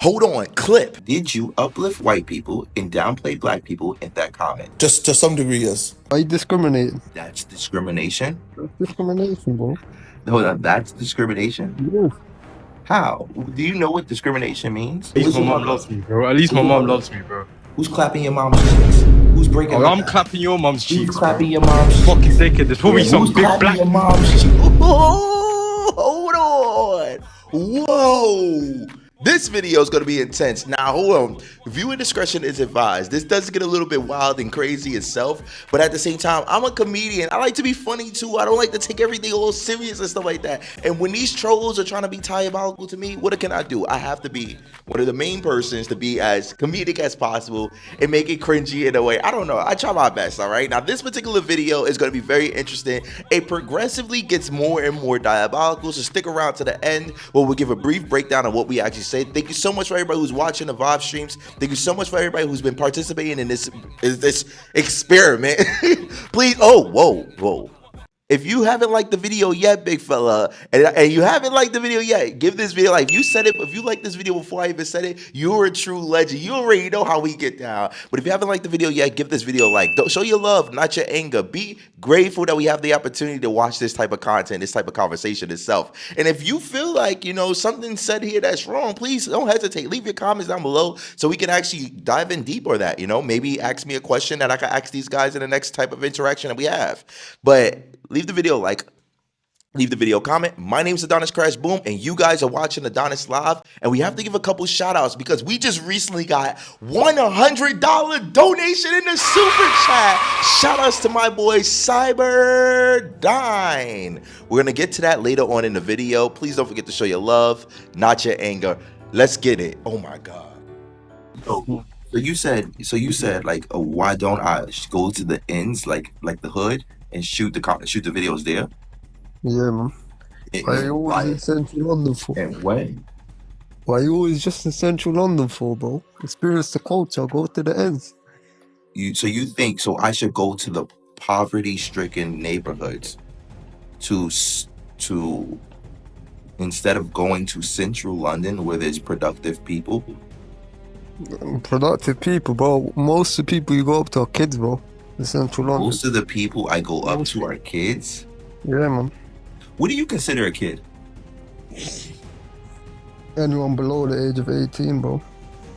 Hold on, clip. Did you uplift white people and downplay black people in that comment? Just to some degree, yes. Why you discriminating? That's discrimination. That's discrimination, bro. Hold on, that's discrimination? Yes. How? Do you know what discrimination means? At least Where's my your mom mother? loves me, bro. At least my Where's your mom mother? loves me, bro. Who's clapping your mom's cheeks? Who's breaking Oh, her I'm back? clapping your mom's Who's cheeks, bro. clapping your mom's cheeks? Fucking second. There's probably some Who's big clapping black. your mom's cheeks? Oh, hold on. Whoa. This video is going to be intense. Now, hold on. Viewer discretion is advised. This does get a little bit wild and crazy itself, but at the same time, I'm a comedian. I like to be funny too. I don't like to take everything all serious and stuff like that. And when these trolls are trying to be diabolical to me, what can I do? I have to be one of the main persons to be as comedic as possible and make it cringy in a way. I don't know. I try my best, all right? Now, this particular video is going to be very interesting. It progressively gets more and more diabolical, so stick around to the end where we'll give a brief breakdown of what we actually say. Thank you so much for everybody who's watching the Vibe streams. Thank you so much for everybody who's been participating in this experiment. Please, whoa. If you haven't liked the video yet, big fella, and you haven't liked the video yet, give this video like you said it. If you liked this video before I even said it, you're a true legend. You already know how we get down. But if you haven't liked the video yet, give this video a like. Don't show your love, not your anger. Be grateful that we have the opportunity to watch this type of content, this type of conversation itself. And if you feel like something said here that's wrong, please don't hesitate. Leave your comments down below so we can actually dive in deep on that. Maybe ask me a question that I can ask these guys in the next type of interaction that we have. But leave the video a like, leave the video a comment. My name is AdonisCrashBoom, and you guys are watching Adonis Live. And we have to give a couple shout outs because we just recently got $100 donation in the super chat. Shout outs to my boy Cyberdyne. We're gonna get to that later on in the video. Please don't forget to show your love, not your anger. Let's get it. Oh my god. So you said like, why don't I go to the ends like the hood and shoot the videos there? Yeah, man. Why you always in central London for? And when? Why you always just in central London for, bro? Experience the culture, go to the ends. So you think I should go to the poverty-stricken neighborhoods to instead of going to central London where there's productive people? Productive people, bro. Most of the people you go up to are kids, bro. In central London. Most of the people I go up to are kids? Yeah, man. What do you consider a kid? Anyone below the age of 18, bro.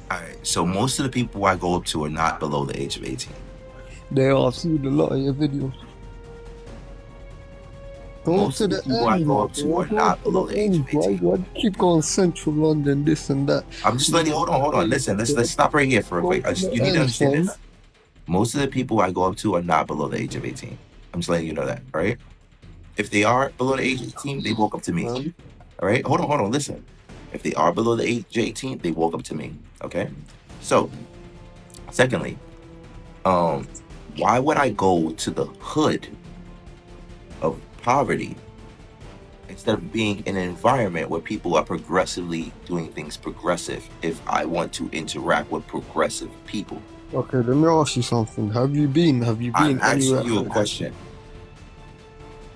Alright, so most of the people I go up to are not below the age of 18. They are. I've seen a lot of your videos. Most of the people I go up to are not below the age of 18. Why do you keep going central London, this and that? I'm just letting you, hold on. Listen, let's stop right here for a quick. You need to understand this. Most of the people I go up to are not below the age of 18. I'm just letting you know that, all right? If they are below the age of 18, they walk up to me. All right? Hold on, listen. If they are below the age of 18, they walk up to me. Okay? So, secondly, why would I go to the hood of poverty instead of being in an environment where people are progressively doing things progressive if I want to interact with progressive people? Okay, let me ask you something. Have you been I'm asking you a question.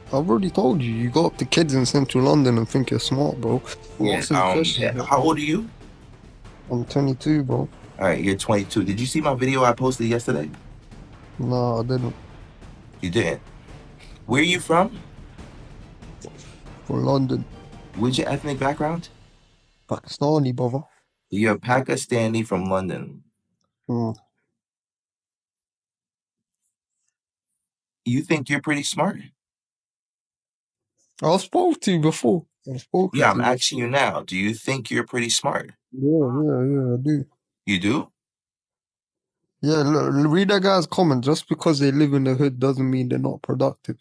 I've already told you. You go up to kids in central London and think you're smart, bro. Yeah, how old are you? I'm 22, bro. Alright, you're 22. Did you see my video I posted yesterday? No, I didn't. You didn't? Where are you from? From London. What's your ethnic background? Pakistani, brother. You're Pakistani from London. You think you're pretty smart? I spoke to you before. I'm asking you now. Do you think you're pretty smart? Yeah, I do. You do? Yeah, look, read that guy's comment. Just because they live in the hood doesn't mean they're not productive.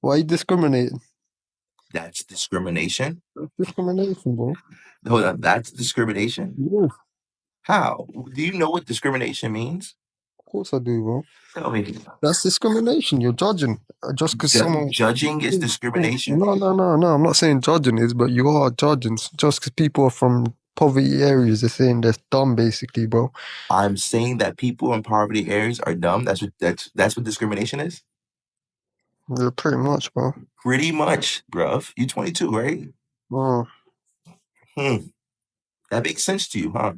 Why are you discriminating? That's discrimination? That's discrimination, bro. Hold on, that's discrimination? Yeah. How? Do you know what discrimination means? Of course I do, bro. Tell me. That's discrimination. You're judging. Just because someone... Judging is discrimination? No. I'm not saying judging is, but you are judging. Just because people are from poverty areas, they're saying they're dumb, basically, bro. I'm saying that people in poverty areas are dumb? That's what discrimination is? Yeah, pretty much, bro. Pretty much, bruv. You 22, right? That makes sense to you, huh?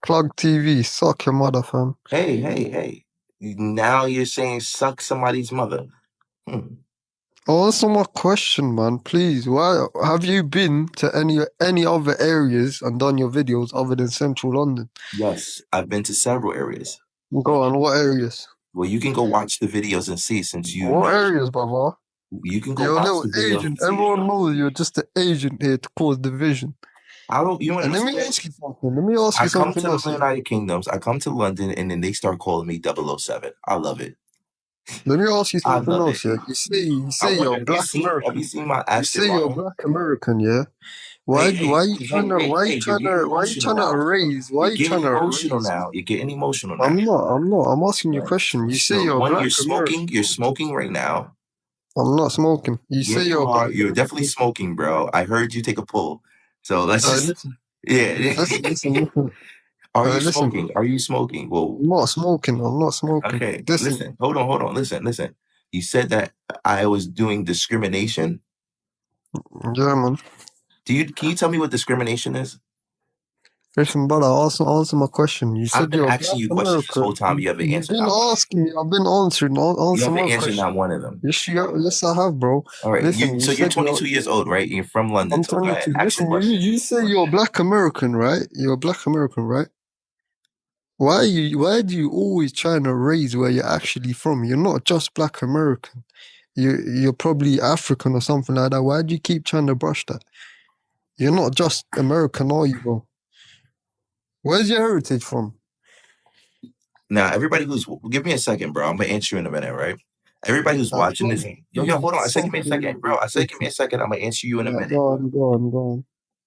Plug TV, suck your mother, fam. Hey. Now you're saying suck somebody's mother. Hmm. Answer my question, man, please. Why have you been to any other areas and done your videos other than Central London? Yes, I've been to several areas. Go on, what areas? Well, you can go watch the videos and see since you What know. areas, brother? You can go You're a watch little the videos and agent. see. Everyone knows you're just an agent here to cause division. I don't, you And let me understand? ask you something. Let me ask I you come something to the else, yeah? United Kingdoms, I come to London, and then they start calling me 007. I love it. Let me ask you I something love it. else, yeah? You I say wonder, you're have you black seen American. my You Aston say you're Martin? black American, yeah? Hey, Why hey, you hey, trying hey, to hey, hey, you're getting why you emotional trying to now. erase why You're you getting trying to emotional erase? now. You're getting emotional now. I'm not. I'm asking you a Right. question. You say You're, you're one, black American. you're smoking right now. I'm not smoking. You Yeah, say you you're are. black You're definitely American. smoking, bro. I heard you take a pull. So let's just, Listen, yeah. listen. Are you Listen. smoking? Are you smoking? Well, I'm not smoking. I'm not smoking. okay. Listen. Listen. Hold on. Listen. You said that I was doing discrimination. Yeah, man. Can you tell me what discrimination is? Listen, brother, answer my question. You I've said been you're asking black you questions this whole American. time. You haven't You've answered been not one of them. asking me. I've been answering. You Answer haven't my answered question. not one of them. Yes, I have, bro. All right. Listen, you So you're said you're. 22 years old, right? You're from London. I'm So go ahead. 22. Ask the Listen, question. you say you're black American, right? You're black American, right? Why do you always trying to raise where you're actually from? You're not just black American. You're probably African or something like that. Why do you keep trying to brush that? You're not just American, are you, bro? Where's your heritage from? Now, everybody give me a second, bro. I'm gonna answer you in a minute, right? Everybody who's watching this, yo, hold on. I said, give me a second, bro. I said, give me a second. I'm gonna answer you in a Yeah, minute. go on.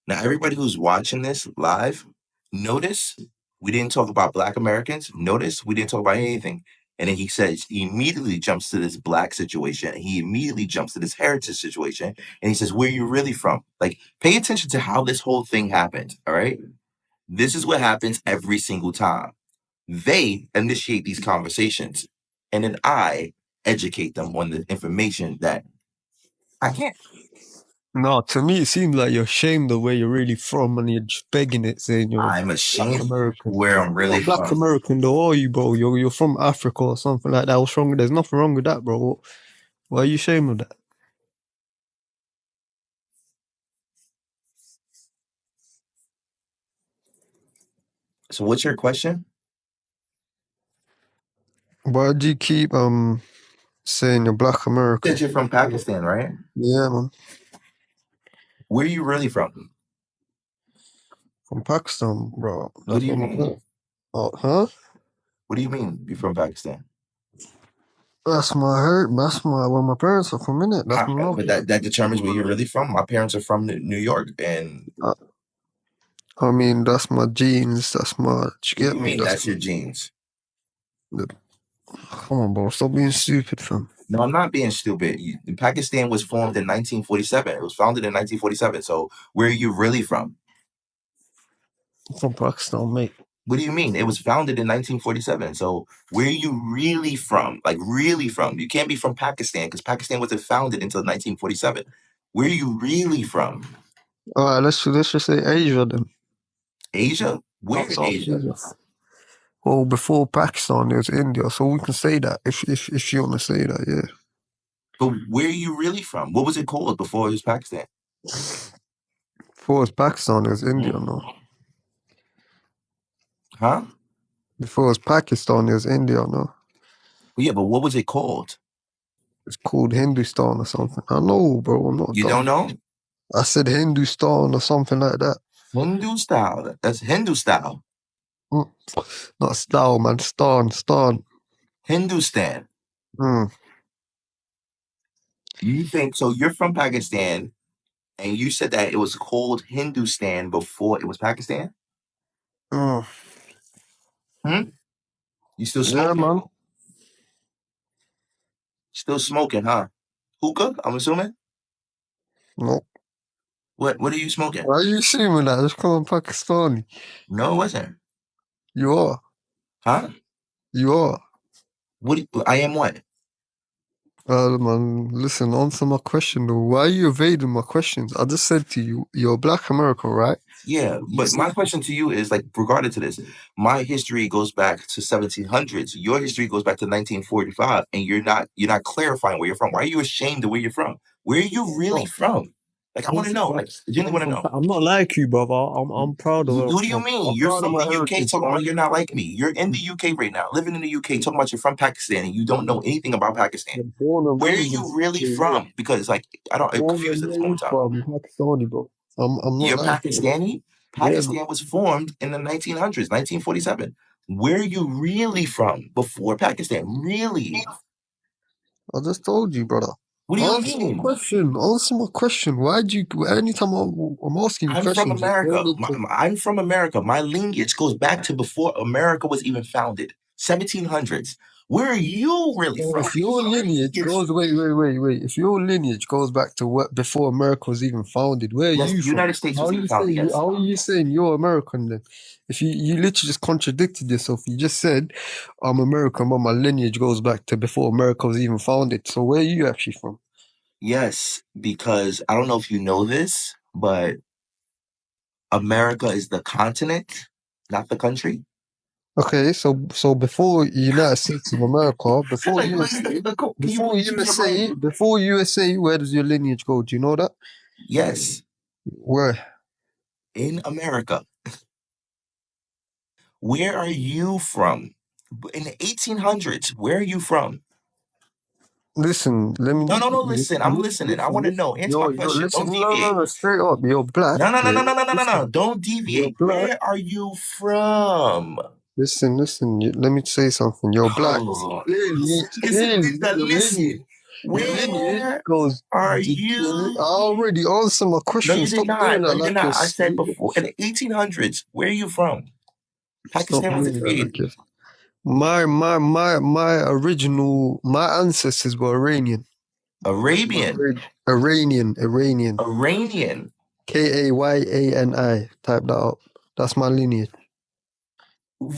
Now, everybody who's watching this live, notice we didn't talk about Black Americans. Notice we didn't talk about anything. And then he immediately jumps to this black situation. And he immediately jumps to this heritage situation. And he says, where you really from? Like, pay attention to how this whole thing happened. All right. This is what happens every single time. They initiate these conversations. And then I educate them on the information that I can't. No, to me, it seems like you're ashamed of where you're really from and you're just begging it, saying you're I'm black ashamed American. where I'm You're really not black from. American, though, are you, bro? You're from Africa or something like that. What's wrong? There's nothing wrong with that, bro. Why are you ashamed of that? So what's your question? Why do you keep saying you're black You said American? you're from Pakistan, right? Yeah, man. Where are you really from? From Pakistan, bro. What do That's you what my mean? parents. Oh, huh? What do you mean you're from Pakistan? That's my where my parents are from, innit? That's my But mother. that determines where you're really from. My parents are from New York, and Uh, I mean, that's my genes. That's my. You what do get you me? mean that's your genes? Come on, bro. Stop being stupid, fam. No, I'm not being stupid. Pakistan was formed in 1947. It was founded in 1947. So where are you really from? I'm from Pakistan, mate. What do you mean? It was founded in 1947. So where are you really from? Like really from? You can't be from Pakistan because Pakistan wasn't founded until 1947. Where are you really from? All right, let's just say Asia then. Asia? Where in South Asia? Asia. Well, before Pakistan, there was India, so we can say that if you want to say that, yeah. But where are you really from? What was it called before it was Pakistan? Before it was Pakistan, there was India, Hmm? no. Huh? Before it was Pakistan, there was India, no. Well, yeah, but what was it called? It's called Hindustan or something. I know, bro. I'm not You don't dumb. know? I said Hindustan or something like that. Hindu style. That's Hindu style. Mm. Not style, man. Stan. Hindustan. Mm. You think so? You're from Pakistan, and you said that it was called Hindustan before it was Pakistan? Mm. Hmm? You still Yeah, smoking? man. Still smoking, huh? Hookah, I'm assuming? No. What are you smoking? Why are you assuming that? Just call him Pakistani. No, it wasn't. You are. Huh? You are. I am what? Man, listen, answer my question though. Why are you evading my questions? I just said to you, you're Black American, right? Yeah, but my question to you is like regarding to this, my history goes back to 1700s. Your history goes back to 1945, and you're not clarifying where you're from. Why are you ashamed of where you're from? Where are you really from? Like I want to know. Like I genuinely want to know. I'm not like you, brother. I'm proud of What do you mean? I'm You're proud of from my the UK heritage. talking about you're not like me. You're in the UK right now, living in the UK, talking about you're from Pakistan and you don't know anything about Pakistan. I'm born and Where are raised in you really the UK, from? Because like I'm born confused and at this moment raised, in time. bro. I'm Pakistani, bro. I'm not You're like that. Pakistani? Yeah, bro. Pakistan was formed in the 1900s, 1947. Where are you really from before Pakistan? Really? I just told you, brother. What do you Answer my mean? question. Answer my question. Why do you? Anytime I'm asking you I'm from questions, you're America. going into. I'm from America. My lineage goes back to before America was even founded, 1700s. Where are you really So from? if your lineage goes, wait. If your lineage goes back to what before America was even founded, where are Yes, you the from? United States was even founded. Yes. How are you saying you're American then? If you literally just contradicted yourself, you just said I'm American, but my lineage goes back to before America was even founded. So where are you actually from? Yes, because I don't know if you know this, but America is the continent, not the country. Okay, so before United States of America, Can you please use your brain? before USA, where does your lineage go? Do you know that? Yes, Where? in America. Where are you from? In the 1800s, where are you from? Listen, let me No, no, no, listen. I'm listening. I want to know. Answer my You're question. listen. Don't No, deviate. no. Straight up, you're black. No, no, no, Yeah, no, no, no, no, no, no. listen. Don't You're deviate. black. Where are you from? Listen. Let me say something. You're black. Oh, Clearly, listen. your lineage Where goes. are I you? already answered my No, question. you did Stop not. doing No, that you did like you're not. I said stupid. before in the 1800s. Where are you from? Stop Pakistan wasn't doing that created. like you're. My original, my ancestors were Iranian. Arabian, Iranian. Iranian. Kayani. Type that up. That's my lineage.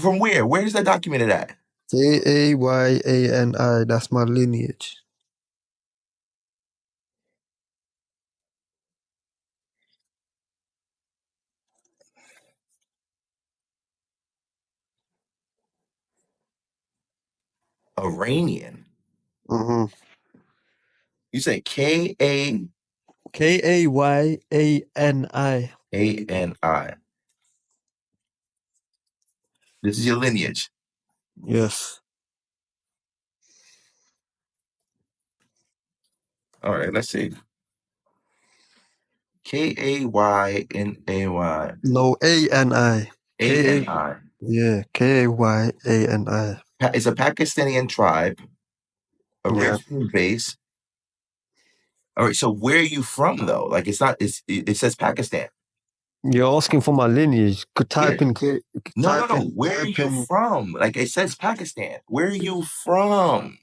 From where? Where is that documented at? Kayani. That's my lineage. Iranian. Mm-hmm. You say Kayani. Kayani. This is your lineage. Yes. All right, let's see. Kayany. No, ANI. K A. Ani. Yeah, Kayani. It's a Pakistani tribe, Yeah. originally based. All right, so where are you from though? Like it's not. It says Pakistan. You're asking for my lineage. Could Yeah. type in K. No. Where are Type you in. from? Like it says Pakistan. Where are you from?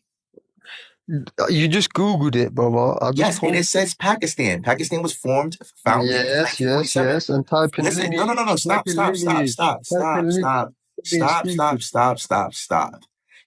You just Googled it, brother. I just Yes, and told it says Pakistan. Pakistan was founded in Yes. 1947. And type in Listen, no, no, no, lineage. no. Type Stop, in stop, stop, lineage. stop, Type stop, in lineage. stop, Being stop, stop, stupid. stop, stop, stop.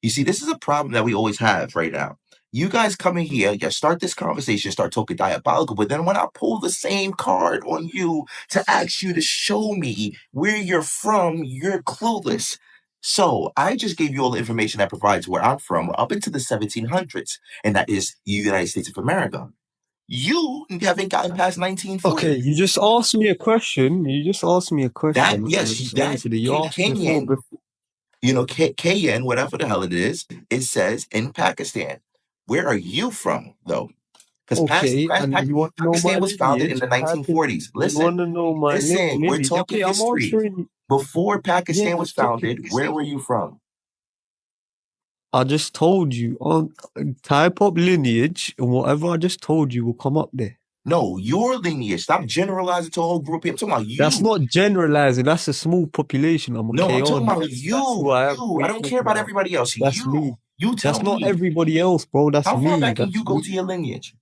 You see, this is a problem that we always have right now. You guys come in here, you start this conversation, start talking diabolical, but then when I pull the same card on you to ask you to show me where you're from, you're clueless. So I just gave you all the information that provides where I'm from up into the 1700s, and that is the United States of America. You haven't gotten past 1940. Okay, you just asked me a question. That And I yes, just that answered it. You asked before. Kenyan, KN, whatever the hell it is, it says in Pakistan. Where are you from, though? Because Okay, and you want to know my Pakistan was founded in lineage? the Type in. 1940s. You Listen, want to know my we're lineage? talking Okay, I'm history. answering. Before Yeah, Pakistan was founded, where were you from? I just told you. Type up lineage, and whatever I just told you will come up there. No, your lineage. Stop generalizing to a whole group of people. I'm talking about you. That's not generalizing. That's a small population. I'm a No, I'm talking K-on. about you. I don't care about everybody else. That's me. You tell That's not me. everybody else, bro. That's How far me. back can you That's go me. to your lineage?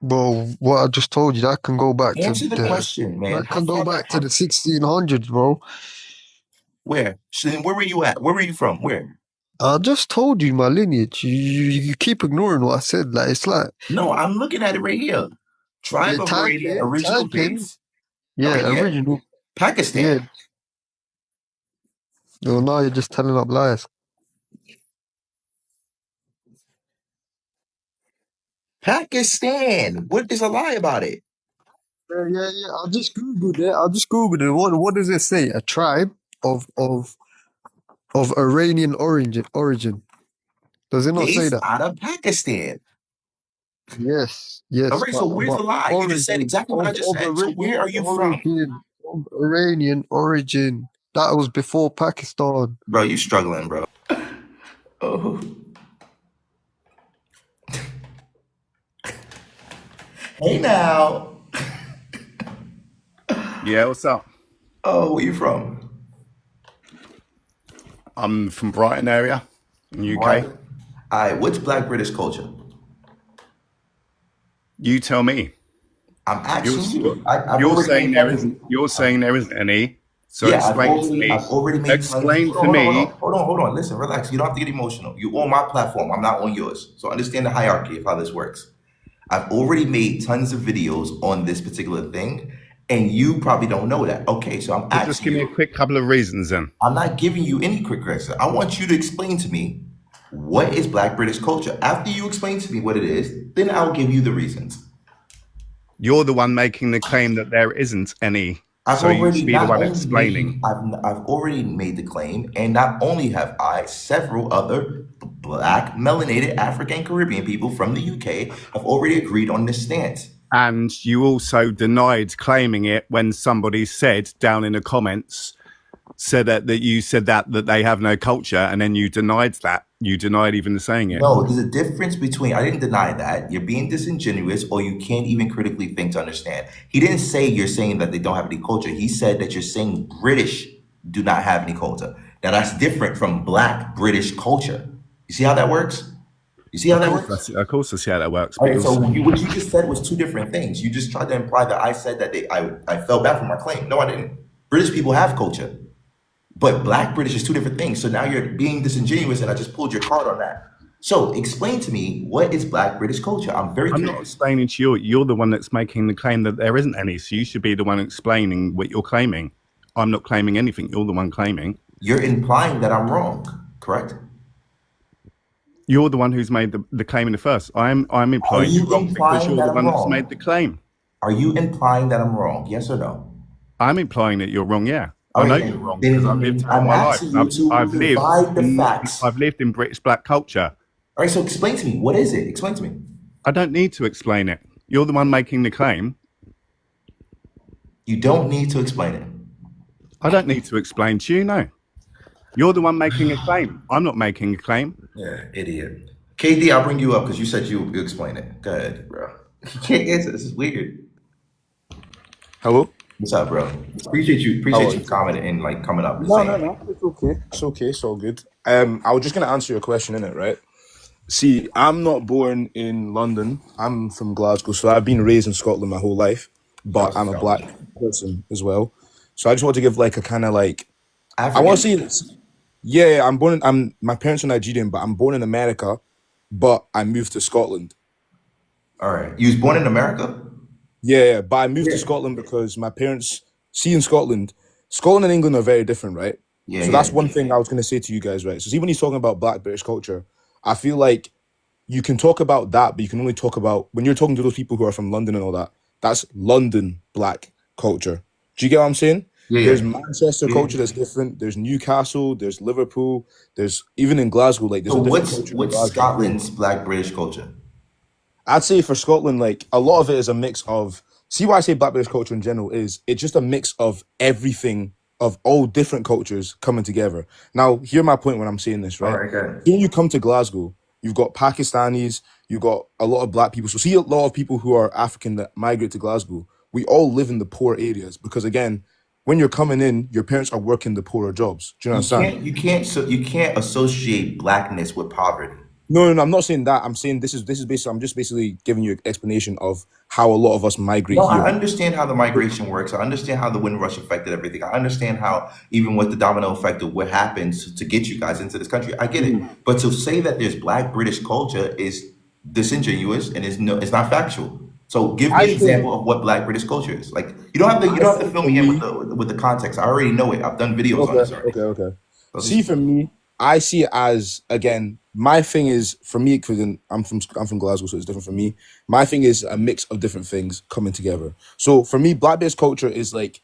Bro, what I just told you, that can go back to Answer the question, man. that can go back to the 1600s, bro. Where? So then where were you at? Where were you from? Where? I just told you my lineage. You keep ignoring what I said. Like it's like No, I'm looking at it right here. Tribe you of type Aradia, in, original type in. base. All right, Yeah, yeah. original. Yeah. Pakistan. No, now you're just telling up lies. Pakistan. What is a lie about it? Yeah. I just googled it. I just googled it. What does it say? A tribe of of of Iranian origin. Does it not say Based that? out of Pakistan. All Yes, right, so where's but the lie? You just said origin exactly what I just of said. So where are you from? Iranian origin. That was before Pakistan. Bro, you struggling, bro. Oh. Hey now. Yeah, what's up? Oh, where you from? I'm from Brighton area in the Right. UK. All right, what's Black British culture? You tell me. I'm You're asking st- you. I've you're already saying made there tons isn't. You're of, saying there isn't any. So yeah, explain to me. I've already made tons. Explain to Hold on, hold on, me. hold on. Listen, relax. You don't have to get emotional. You on my platform. I'm not on yours. So understand the hierarchy of how this works. I've already made tons of videos on this particular thing, and you probably don't know that. Okay, so I'm So just asking give me a you. quick couple of reasons then. I'm not giving you any quick answer. I want you to explain to me what is Black British culture. After you explain to me what it is, then I'll give you the reasons. You're the one making the claim that there isn't any. I've So you already should be the not one only explaining. made I've already made the claim, and not only have I, several other Black melanated African Caribbean people from the UK have already agreed on this stance. And you also denied claiming it when somebody said down in the comments, said that you said that they have no culture, and then you denied that. You denied even saying it. No, there's a difference between, I didn't deny that. You're being disingenuous, or you can't even critically think to understand. He didn't say you're saying that they don't have any culture. He said that you're saying British do not have any culture. Now that's different from Black British culture. You see how that works? You see how that works? Of course, I see how that works. All But right, you're so saying, what you just said was two different things. You just tried to imply that I said that I fell back from my claim. No, I didn't. British people have culture, but Black British is two different things. So now you're being disingenuous, and I just pulled your card on that. So explain to me, what is Black British culture? I'm very I'm not curious. explaining to you. You're the one that's making the claim that there isn't any. So you should be the one explaining what you're claiming. I'm not claiming anything. You're the one claiming. You're implying that I'm wrong, correct? You're the one who's made the claim in the first. I'm Are implying you're you wrong because implying you're that the I'm one that's made the wrong? claim. Are you implying that I'm wrong? Yes or no? I'm implying that you're wrong. Yeah, All I know right, you're wrong because I've lived then here all I'm my life. asking you to I've lived divide the in facts. I've lived in British Black culture. All right, so explain to me, what is it? Explain to me. I don't need to explain it. You're the one making the claim. You don't need to explain it. I don't need to explain to you. No, you're the one making a claim. I'm not making a claim. Yeah, idiot. KD, I'll bring you up because you said you explain it. Go ahead, bro. You can't answer. This is weird. Hello? What's up, bro? Appreciate you. How Appreciate are you you? commenting and like coming up and No, saying no, it. no. It's okay. It's okay. It's all good. I was just gonna answer your question in it, right? See, I'm not born in London. I'm from Glasgow, so I've been raised in Scotland my whole life, but Shouts to I'm a black Scotland. person as well. So I just want to give like a kind of like I want to African. say this. Yeah, I'm my parents are Nigerian, but I'm born in America, but I moved to Scotland. All right. You was born in America? Yeah, but I moved to Yeah. Scotland because my parents see in Scotland and England are very different, right? Yeah, So that's yeah. one thing I was going to say to you guys, right? So see, when he's talking about Black British culture, I feel like you can talk about that, but you can only talk about when you're talking to those people who are from London and all that. That's London Black culture. Do you get what I'm saying? Yeah, There's yeah. Manchester Yeah. culture that's different. There's Newcastle. There's Liverpool. There's even in Glasgow, like there's So a different culture in what's Glasgow. Scotland's Black British culture? I'd say for Scotland, like a lot of it is a mix of. See why I say Black British culture in general is it's just a mix of everything of all different cultures coming together. Now, hear my point when I'm saying this, All right? right, good. When you come to Glasgow, you've got Pakistanis, you've got a lot of black people. So see a lot of people who are African that migrate to Glasgow. We all live in the poor areas because again, when you're coming in, your parents are working the poorer jobs. Do you understand? You can't associate blackness with poverty. No, I'm not saying that. I'm saying this is basically. I'm just basically giving you an explanation of how a lot of us migrate No, I here. understand how the migration works. I understand how the Windrush affected everything. I understand how, even with the domino effect of what happens to get you guys into this country, I get it. Mhm. But to say that there's Black British culture is disingenuous and is no, it's not factual. So give me I an think example of what Black British culture is. Like you I don't have to think fill for me in me, with the context. I already know it. I've done videos on this already. okay. So See, just for me, I see it as again. My thing is for me because I'm from Glasgow, so it's different for me. My thing is a mix of different things coming together. So for me, black-based culture is like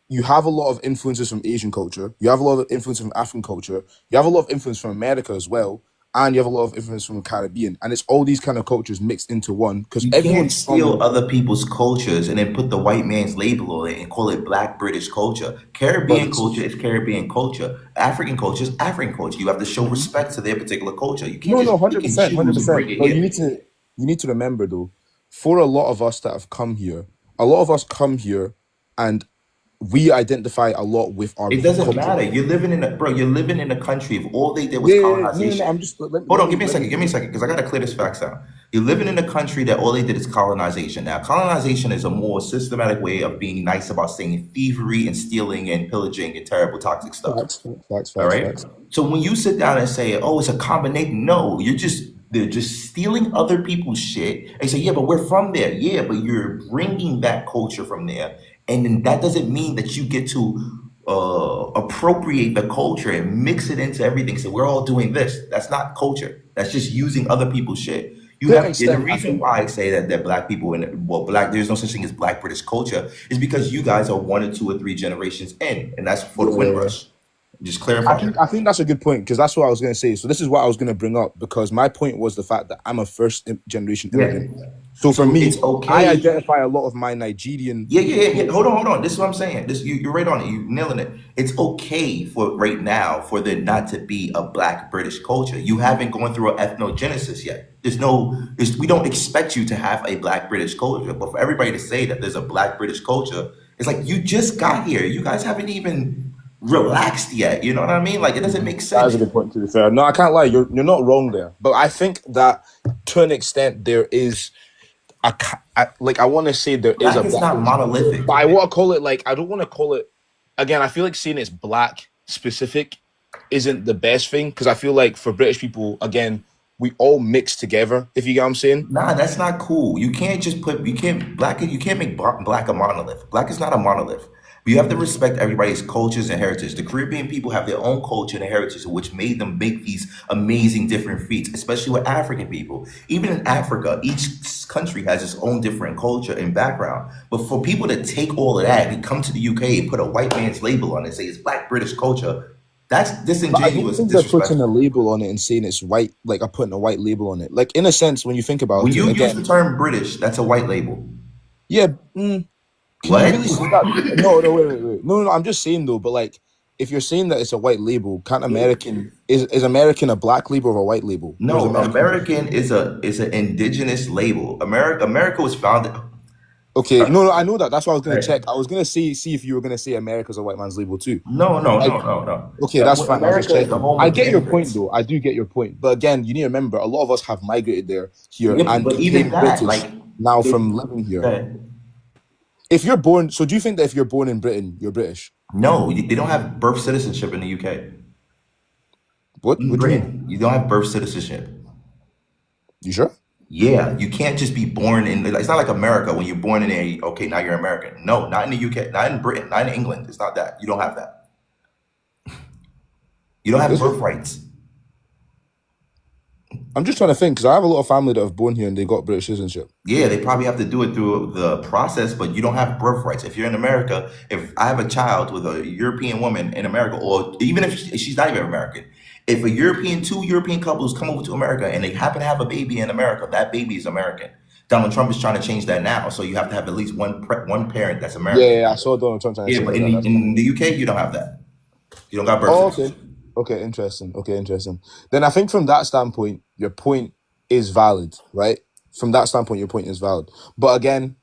you have a lot of influences from Asian culture, you have a lot of influence from African culture, you have a lot of influence from America as well, and you have a lot of influence from the Caribbean, and it's all these kind of cultures mixed into one because you can't everyone's steal from other people's cultures and then put the white man's label on it and call it Black British culture. but Caribbean this culture is is Caribbean culture. African culture is African culture. You have to show Mhm. respect to their particular culture. You can't No, no, just hundred pick and percent, hundred choose and bring percent. it But here. you need to remember though, for a lot of us that have come here, a lot of us come here, and we identify a lot with our It doesn't culture. matter. You're living in a country. If all they did was Yeah. No. colonization. I'm just Hold on, let me. give me a second, because I gotta clear this facts out. You're living in a country that all they did is colonization. Now, colonization is a more systematic way of being nice about saying thievery and stealing and pillaging and terrible toxic stuff. All right. Facts. So when you sit down and say, "Oh, it's a combination," no, they're just stealing other people's shit and say, "Yeah, but we're from there." Yeah, but you're bringing that culture from there, and then that doesn't mean that you get to appropriate the culture and mix it into everything. So we're all doing this. That's not culture. That's just using other people's shit. You To an have, and the extent, I reason think. why I say that black people and well, black, there's no such thing as Black British culture, is because you guys are one or two or three generations in, and that's for the Yeah. Windrush. Just clarify. I think that's a good point because that's what I was going to say. So this is what I was going to bring up because my point was the fact that I'm a generation Yeah. immigrant. So for So me, it's I okay. identify a lot of my Nigerian Yeah. culture. Hold on. This is what I'm saying. You're right on it. You're nailing it. It's okay for right now for there not to be a Black British culture. You haven't gone through an ethnogenesis yet. We don't expect you to have a Black British culture. But for everybody to say that there's a Black British culture, it's like you just got here. You guys haven't even relaxed yet. You know what I mean? Like it doesn't make That is sense. a good point. To be fair, no, I can't lie. You're not wrong there. But I think that to an extent there is like I want to say there is a Black is Black not British culture, monolithic. but I want to call it like I don't want to call it again. I feel like saying it's Black specific isn't the best thing because I feel like for British people again we all mix together. If you get what I'm saying. Nah, that's not cool. You can't make black a monolith. Black is not a monolith. You have to respect everybody's cultures and heritage. The Caribbean people have their own culture and heritage, which made them make these amazing different feats, especially with African people. Even in Africa, each country has its own different culture and background. But for people to take all of that and come to the UK and put a white man's label on it and say it's Black British culture, that's But I don't disingenuous and think they're putting a disrespectful. label on it and saying it's white, like I'm putting a white label on it. Like in a sense, when you think When about it, you use the again, term British, that's a white label. yeah, can you What? really say that? No, wait. No. I'm just saying though, but like if you're saying that it's a white label, can't American is American a black label or a white label? Or is No, American American is an indigenous label. America was founded. okay? Uh, No, I know that. That's what I was gonna right. check. I was gonna see if you were gonna say America's a white man's label too. Like No. okay, that's fine. I was just America is the checking. home I of the get your point immigrants. though. I do get your point. But again, you need to remember a lot of us have migrated here Yeah, and but even became that, British like, now it, from living here. that If you're born, so do you think that if you're born in Britain, you're British? no, they don't have birth citizenship in the UK. What? In What do you mean? Britain, you don't have birth citizenship. You sure? Yeah, you can't just be born in. It's not like America when you're born in a. Okay, now you're American. No, not in the UK, not in Britain, not in England. It's not that. You don't have that. You don't have Is it? birthrights. I'm just trying to think because I have a lot of family that have born here and they got British citizenship. Yeah, they probably have to do it through the process, but you don't have birthrights. If you're in America, if I have a child with a European woman in America, or even if she's not even American, if two European couples come over to America and they happen to have a baby in America, that baby is American. Donald Trump is trying to change that now, so you have to have at least one parent that's American. I saw Donald Trump trying to Yeah, change but that. That's in fine. the UK, you don't have that. You don't got birth Oh, okay. citizenship. Okay, interesting. Okay, interesting. Then I think from that standpoint, your point is valid, right? From that standpoint, your point is valid. But again,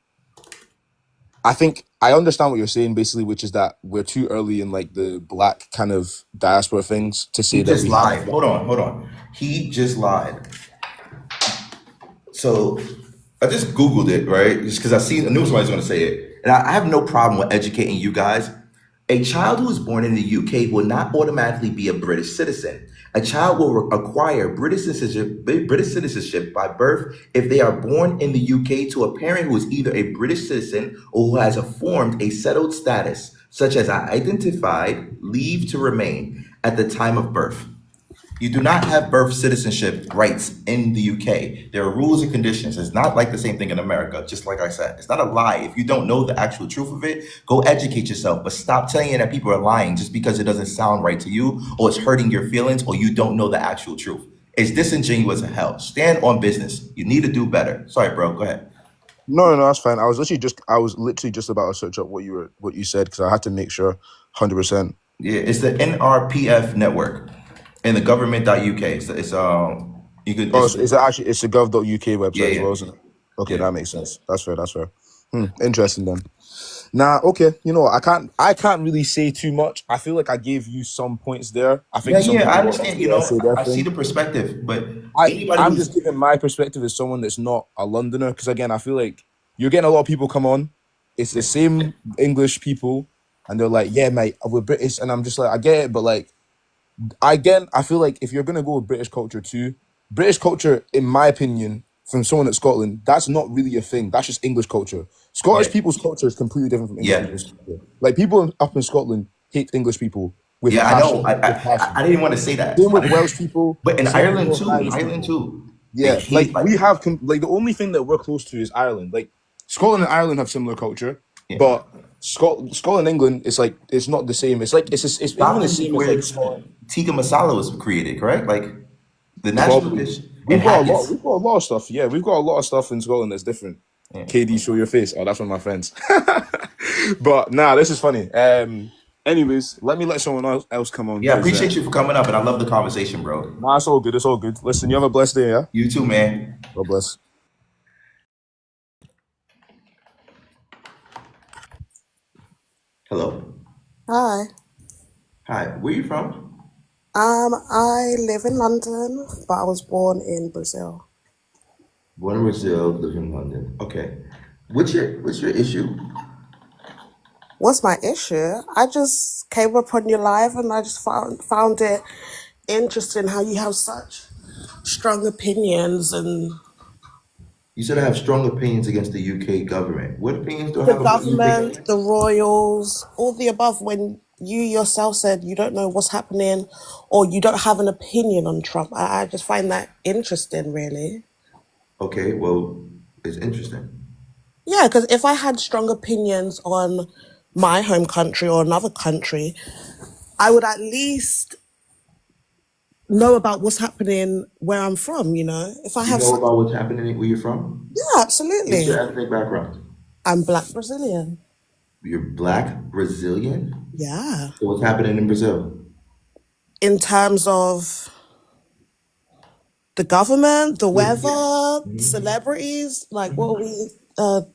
I think I understand what you're saying, basically, which is that we're too early in like the black kind of diaspora things to He say that just we have. lied. Hold on. He just lied. So I just Googled it, right? Just because I knew somebody was going to say it. And I have no problem with educating you guys. A child who is born in the UK will not automatically be a British citizen. A child will acquire British citizenship by birth if they are born in the UK to a parent who is either a British citizen or who has formed a settled status, such as identified leave to remain at the time of birth. You do not have birth citizenship rights in the UK. There are rules and conditions. It's not like the same thing in America, just like I said. It's not a lie. If you don't know the actual truth of it, go educate yourself. But stop telling that people are lying just because it doesn't sound right to you, or it's hurting your feelings, or you don't know the actual truth. It's disingenuous as hell. Stand on business. You need to do better. Sorry, bro. Go ahead. No, that's fine. I was literally just about to search up what you said because I had to make sure, 100%. Yeah, it's the NRPF network and the government.uk. You could. Oh, it's the gov.uk Yeah, website as yeah, well, isn't it? Okay, yeah. that makes sense. That's fair. Interesting then. Nah, okay. I can't really say too much. I feel like I gave you some points there. I Yeah, think some yeah, I people will understand. say their I see thing. the perspective, but I anybody I'm who's just giving my perspective as someone that's not a Londoner, because again, I feel like you're getting a lot of people come on. It's the yeah, same English people, and they're like, "Yeah, mate, we're British," and I'm just like, I get it, but like, again, I feel like if you're gonna go with British culture too, British culture, in my opinion, from someone at Scotland, that's not really a thing. That's just English culture. yeah, Scottish people's culture is completely different from English yeah, people's culture. Like people up in Scotland hate English people with yeah. I know. passion, with passion. I didn't want to say Same that, with Welsh people. but in Same with Ireland Northern too. In Irish Ireland people. too, they Yeah, like hate like we have like the only thing that we're close to is Ireland. Like Scotland and Ireland have similar culture, yeah. but Scotland, England, it's like it's not the same. It's like it's even the Scotland is same as where like Scotland. tikka masala was created, correct? Like the national Probably dish and haggis. we've got a lot of stuff. Yeah, we've got a lot of stuff in Scotland that's different. Yeah, KD, show your face. Oh, that's one of my friends. But nah, this is funny. Anyways, let someone else come on yeah. I because appreciate you for coming up, and I love the conversation, bro. nah, it's all good. It's all good. Listen, you have a blessed day. Yeah. You too, man. God bless. Hello. Hi. Hi. Where you from? I live in London, but I was born in Brazil. Born in Brazil, live in London. Okay. What's your issue? What's my issue? I just came upon your live and I just found it interesting how you have such strong opinions and You said I have strong opinions against the UK government. What opinions do I the have about the UK government, government? the royals, all the above when you yourself said you don't know what's happening or you don't have an opinion on Trump. I just find that interesting, really. Okay, well, it's interesting. Yeah, because if I had strong opinions on my home country or another country, I would at least know about what's happening where I'm from, you know? If I You have know such, about what's happening where you're from? yeah, What's your absolutely. ethnic background? I'm Black Brazilian. You're black Brazilian? Yeah. So what's happening in Brazil? In terms of the government, the Yeah, yeah. weather, Mhm. celebrities, like what are we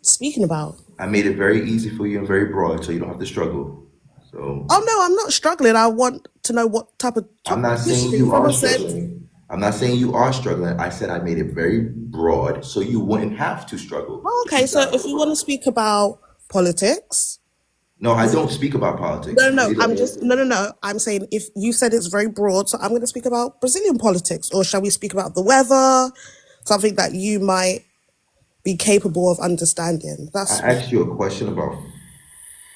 speaking about? I made it very easy for you and very broad, so you don't have to struggle. So Oh no, I'm not struggling. I want to know what type of I'm topic not you're saying speaking you from. are I said, struggling. I'm not saying you are struggling. I said I made it very broad, so you wouldn't have to struggle oh, if okay, you so got if it. you want to speak about politics, No, I don't speak about no, politics. no, no. No. I'm saying if you said it's very broad, so I'm going to speak about Brazilian politics, or shall we speak about the weather, something that you might be capable of understanding? I That's asked you a question about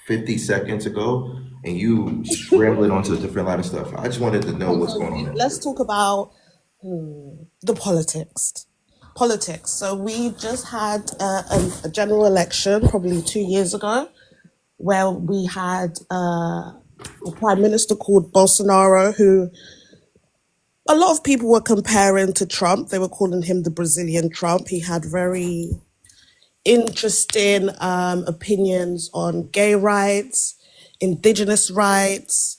50 seconds ago, and you scrambling onto a different line of stuff. I just wanted to know okay. what's So going on in let's Brazil. talk about the politics. Politics. So we just had a general election probably 2 years ago, where we had a prime minister called Bolsonaro, who a lot of people were comparing to Trump. They were calling him the Brazilian Trump. He had very interesting opinions on gay rights, indigenous rights,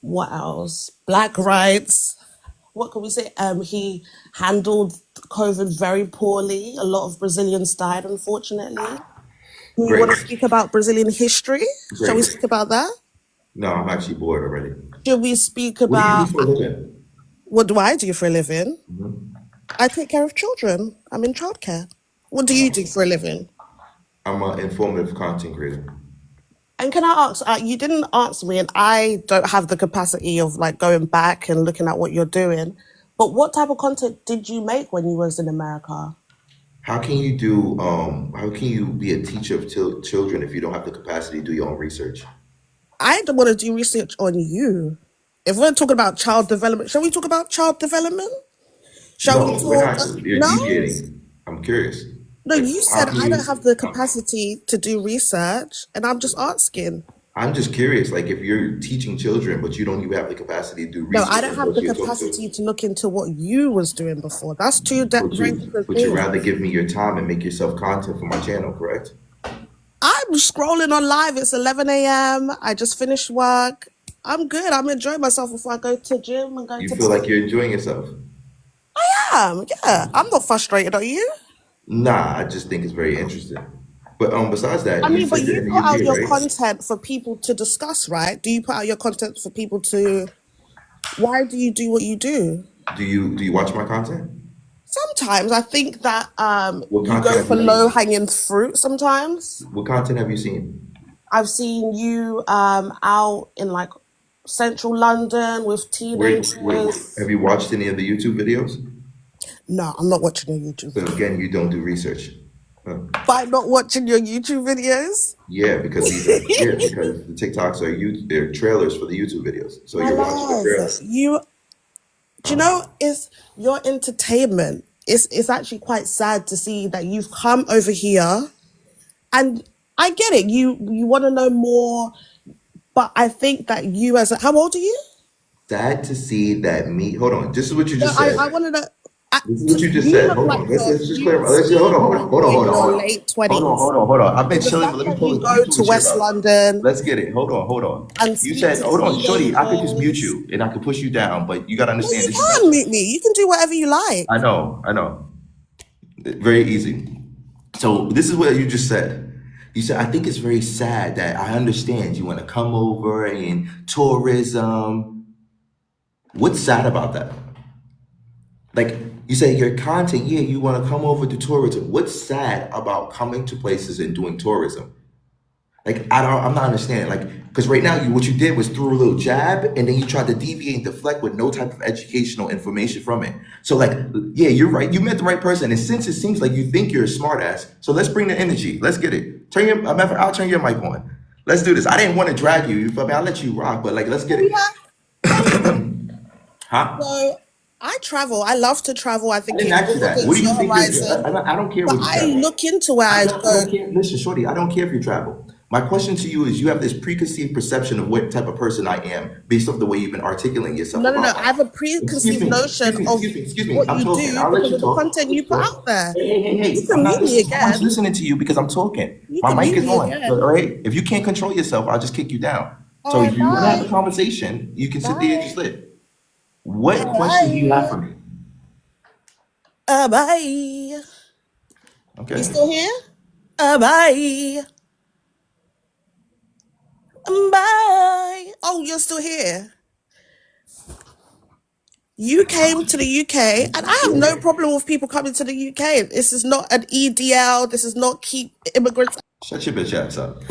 what else? Black rights. What can we say? He handled COVID very poorly. A lot of Brazilians died, unfortunately. You want to speak about Brazilian history? Shall we speak about that? No, I'm actually bored already. Should we speak What do you about do for a living? what do I do for a living? I take care of children. I'm in childcare. What do you do for a living? I'm an informative content creator. And can I ask, you didn't answer me, and I don't have the capacity of like going back and looking at what you're doing, but what type of content did you make when you was in America? How can you be a teacher of children if you don't have the capacity to do your own research? I don't want to do research on you. If we're talking about child development, shall we talk about child development? Shall we No, we're talk? not. You're No? deviating. I'm curious. No, Like, you how said can I don't have the you? capacity to do research, and I'm just asking. I'm just curious. Like, if you're teaching children, but you don't even have the capacity to do No, research I don't on have what the you're talking capacity to look into what you was doing before. That's two very different but you things. rather give me your time and make yourself content for my channel, correct? I'm scrolling on live. It's 11 a.m. I just finished work. I'm good. I'm enjoying myself before I go to gym and go You to feel like bed. you're enjoying yourself? Yeah. I'm not frustrated, are you? Nah, I just think it's very interesting. But besides I that, you mean, but said you're you in the put out UK, your right? content for people to discuss, right? Do you put out your content for people to... Why do you do what you do? Do you watch my content? Sometimes I think that What you content go have for you seen? low-hanging fruit sometimes. What content have you seen? I've seen you out in like central London with Wait, teenagers. have you watched any of the YouTube videos? No, I'm not watching your YouTube So videos. again, you don't do research. Huh. By not watching your YouTube videos? Yeah, because because the TikToks are they're trailers for the YouTube videos. So My you're watching the love, trailers. do you know, it's your entertainment. It's actually quite sad to see that you've come over here, and I get it. You want to know more, but I think that you how old are you? Sad to see that me. Hold on. This is what you No, just said. I wanted to. This is what you just You said. look Hold like on. Let's just you clarify. Hold on. seem Hold on. like Hold on. you're in Hold on. your Hold on. late Hold on. 20s. Hold on. Hold on. I've been The chilling, but fact let me that pull you it. Let me go pull to the chair West up. London Let's get it. Hold on. Hold on. and You speak said, to hold on, shorty. I could just mute teenagers. you and I could push you down, but you gotta No, understand you this is can mute me. You can do whatever you like. I know. I know. Very easy. So this is what you just said. You said, I think it's very sad that I understand you want to come over and tourism. What's sad about that? Like you say, your content, yeah, you want to come over to tourism. What's sad about coming to places and doing tourism? Like I'm not understanding. Like, because right now what you did was threw a little jab and then you tried to deviate and deflect with no type of educational information from it. So like, yeah, you're right. You met the right person. And since it seems like you think you're a smart ass, so let's bring the energy. Let's get it. I'll turn your mic on. Let's do this. I didn't want to drag you. You feel me? I'll let you rock, but like, let's get it. Huh? So I travel. I love to travel. I I think didn't it ask you that. What broadens do you your think horizon. I don't care But what you I travel. look into where I I go. don't care. Listen, shorty, I don't care if you travel. My question to you is you have this preconceived perception of what type of person I am based off the way you've been articulating yourself No. about I life. have a Excuse preconceived me, notion of excuse me. what I'm you talking. do I'll let because you of the talk. content you put out there. Hey. You I'm can not mute me listening. Nobody's again. listening to you because I'm talking. You My can mic mute is me on. So, again. all right. If you can't control yourself, I'll just kick you down. All So right, if you want to have a bye. conversation, you can sit there and Bye. just lit. What question do you Bye. have for me? Bye. You Okay. still here? Bye. Bye. Oh, you're still here. You came to the UK, and I have no problem with people coming to the UK. This is not an EDL. This is not keep immigrants. Shut your bitch ass up.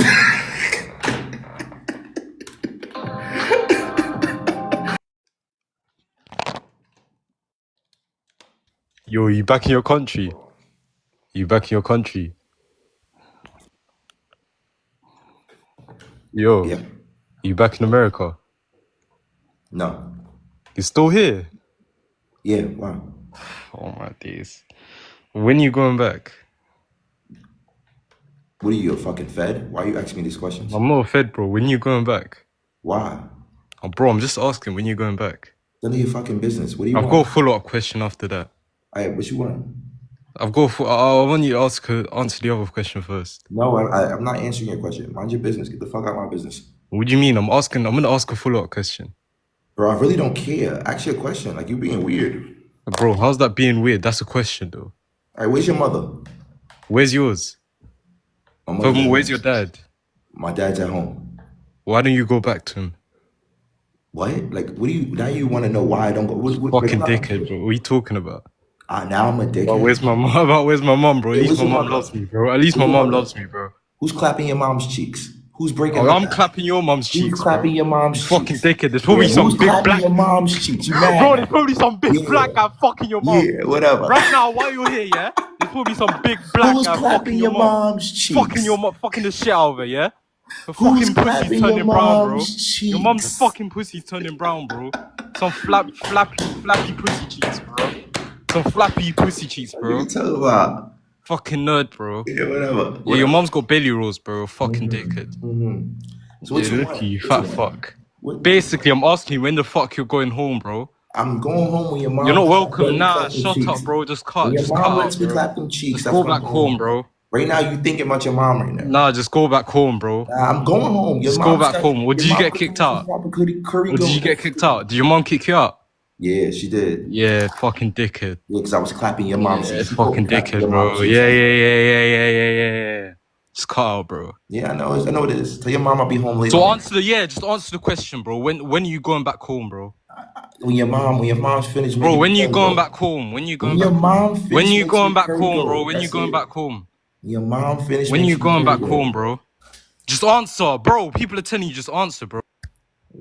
Yo, you back in your country? You back in your country? Yo, Yeah. you back in America? No. You still here? Yeah. Wow. Oh my days. When you going back? What are you, a fucking fed? Why are you asking me these questions? I'm not a fed, bro. When you going back? Why? Oh, bro, I'm just asking when you going back. None of your fucking business. What do you I've want? got a follow-up question after that. All right, what you want? I want you to answer the other question first. No, I'm not answering your question. Mind your business. Get the fuck out of my business. What do you mean? I'm gonna ask a follow-up question. Bro, I really don't care. Ask you a question. Like, you're being weird. Bro, how's that being weird? That's a question, though. All right, where's your mother? Where's yours? But where's your dad? My dad's at home. Why don't you go back to him? What? Like, what do you? Now you want to know why I don't go? Fucking dickhead, bro. What are you talking about? Now I'm a dickhead. Well, where's my mom? Where's my mom, bro? At least my mom loves me, bro. At least my mom loves me, bro. Who's clapping your mom's cheeks? Who's breaking? Oh, I'm clapping your mom's cheeks. Who's clapping your mom's cheeks? Fucking dickhead. There's probably some big black. Your mom's cheeks. You mad? Bro, there's probably some big black guy fucking your mom. Yeah, whatever. Right now, while you're here, yeah, there's probably some big black guy fucking your mom's cheeks. Fucking your mom, fucking the shit out of her, yeah. Her fucking pussy's turning brown, bro. Your mom's fucking pussy's turning brown, bro. Some flappy pussy cheeks, bro. Some flappy pussy cheeks, bro. What are you talking about? Fucking nerd, bro. Yeah, whatever. Yeah, your mom's got belly rolls, bro. Fucking dickhead. So what you want? You fat fuck. Basically, I'm asking you when the fuck you're going home, bro. I'm going home when your mom. You're not welcome. Nah, shut up, bro. Just cut. Your just mom cut lets out, me bro. clap them cheeks. Just go back home, bro. Right now, you thinking about your mom right now. Nah, just go back home, bro. Nah, I'm going home. Just go back home. What, did you get kicked out? What, did you get kicked out? Did your mom kick you out? Yeah, she did. Yeah, fucking dickhead. Yeah, because I was clapping your mom. Yeah, fucking dickhead, bro. Yeah. Just cut out, bro. Yeah, I know it is. Tell your mom I'll be home later. So just answer the question, bro. When are you going back home, bro? When your mom's finished. Bro, when you going back home? When you going back home? When you going back home, bro? When you going back home? Your mom finished. When you going back home, bro? Just answer, bro. People are telling you, just answer, bro.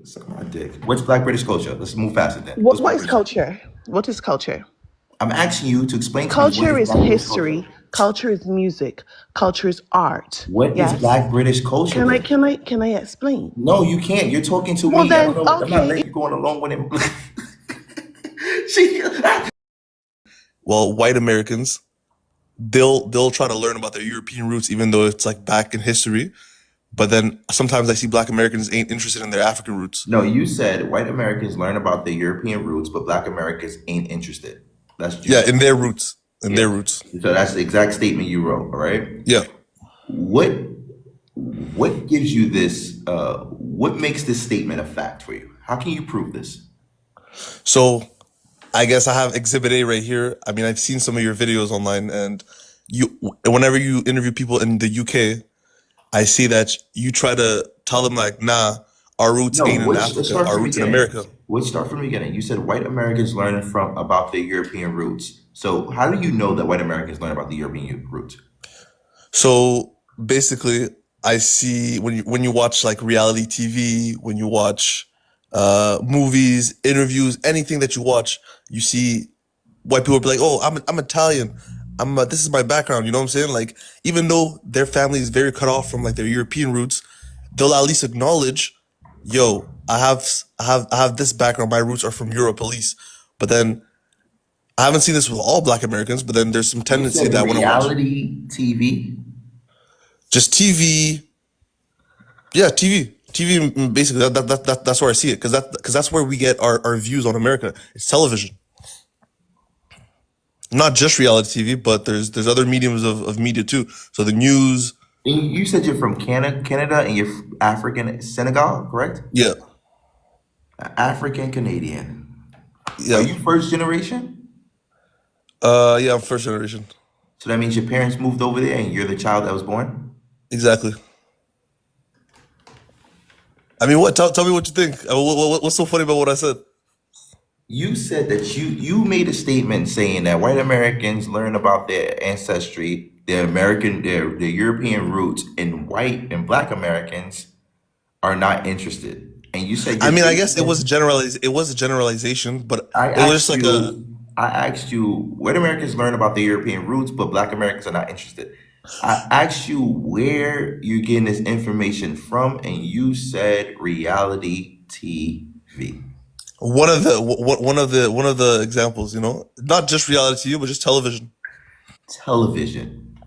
Suck my dick. What's Black British culture? Let's move faster then. What is culture? What is culture? I'm asking you to explain. Culture is history. Culture is music. Culture is art. What is Black British culture? Can I explain? No, you can't. You're talking to me. Then, I'm not letting you going along with him. Well, white Americans, they'll try to learn about their European roots, even though it's like back in history. But then sometimes I see Black Americans ain't interested in their African roots. No, you said white Americans learn about their European roots, but Black Americans ain't interested. That's in their roots. Their roots. So that's the exact statement you wrote, all right? Yeah. What gives you this? What makes this statement a fact for you? How can you prove this? So I guess I have Exhibit A right here. I mean, I've seen some of your videos online, and whenever you interview people in the UK, I see that you try to tell them like, nah, our roots ain't in Africa, our roots in America. Let's start from the beginning. You said white Americans learn about their European roots. So how do you know that white Americans learn about the European roots? So basically, I see when you watch like reality TV, when you watch movies, interviews, anything that you watch, you see white people be like, oh, I'm Italian. This is my background. You know what I'm saying? Like, even though their family is very cut off from like their European roots, they'll at least acknowledge, yo, I have this background. My roots are from Europe at least. But then I haven't seen this with all Black Americans, but then there's some tendency that when I watch reality TV, just TV. Yeah, TV, basically that's where I see it, because that's where we get our views on America. It's television. Not just reality TV, but there's other mediums of media too. So the news. And you said you're from Canada and you're African Senegal, correct? Yeah. African Canadian. Yeah. Are you first generation? Yeah, I'm first generation. So that means your parents moved over there and you're the child that was born? Exactly. I mean, what? Tell me what you think. What's so funny about what I said? You said that you made a statement saying that white Americans learn about their ancestry, their European roots, and white and Black Americans are not interested. And you said, I mean, I guess it was a generalization, but it was just like I asked you, white Americans learn about their European roots, but Black Americans are not interested. I asked you where you're getting this information from, and you said reality TV. One of the examples, you know, not just reality TV, but just television. Television.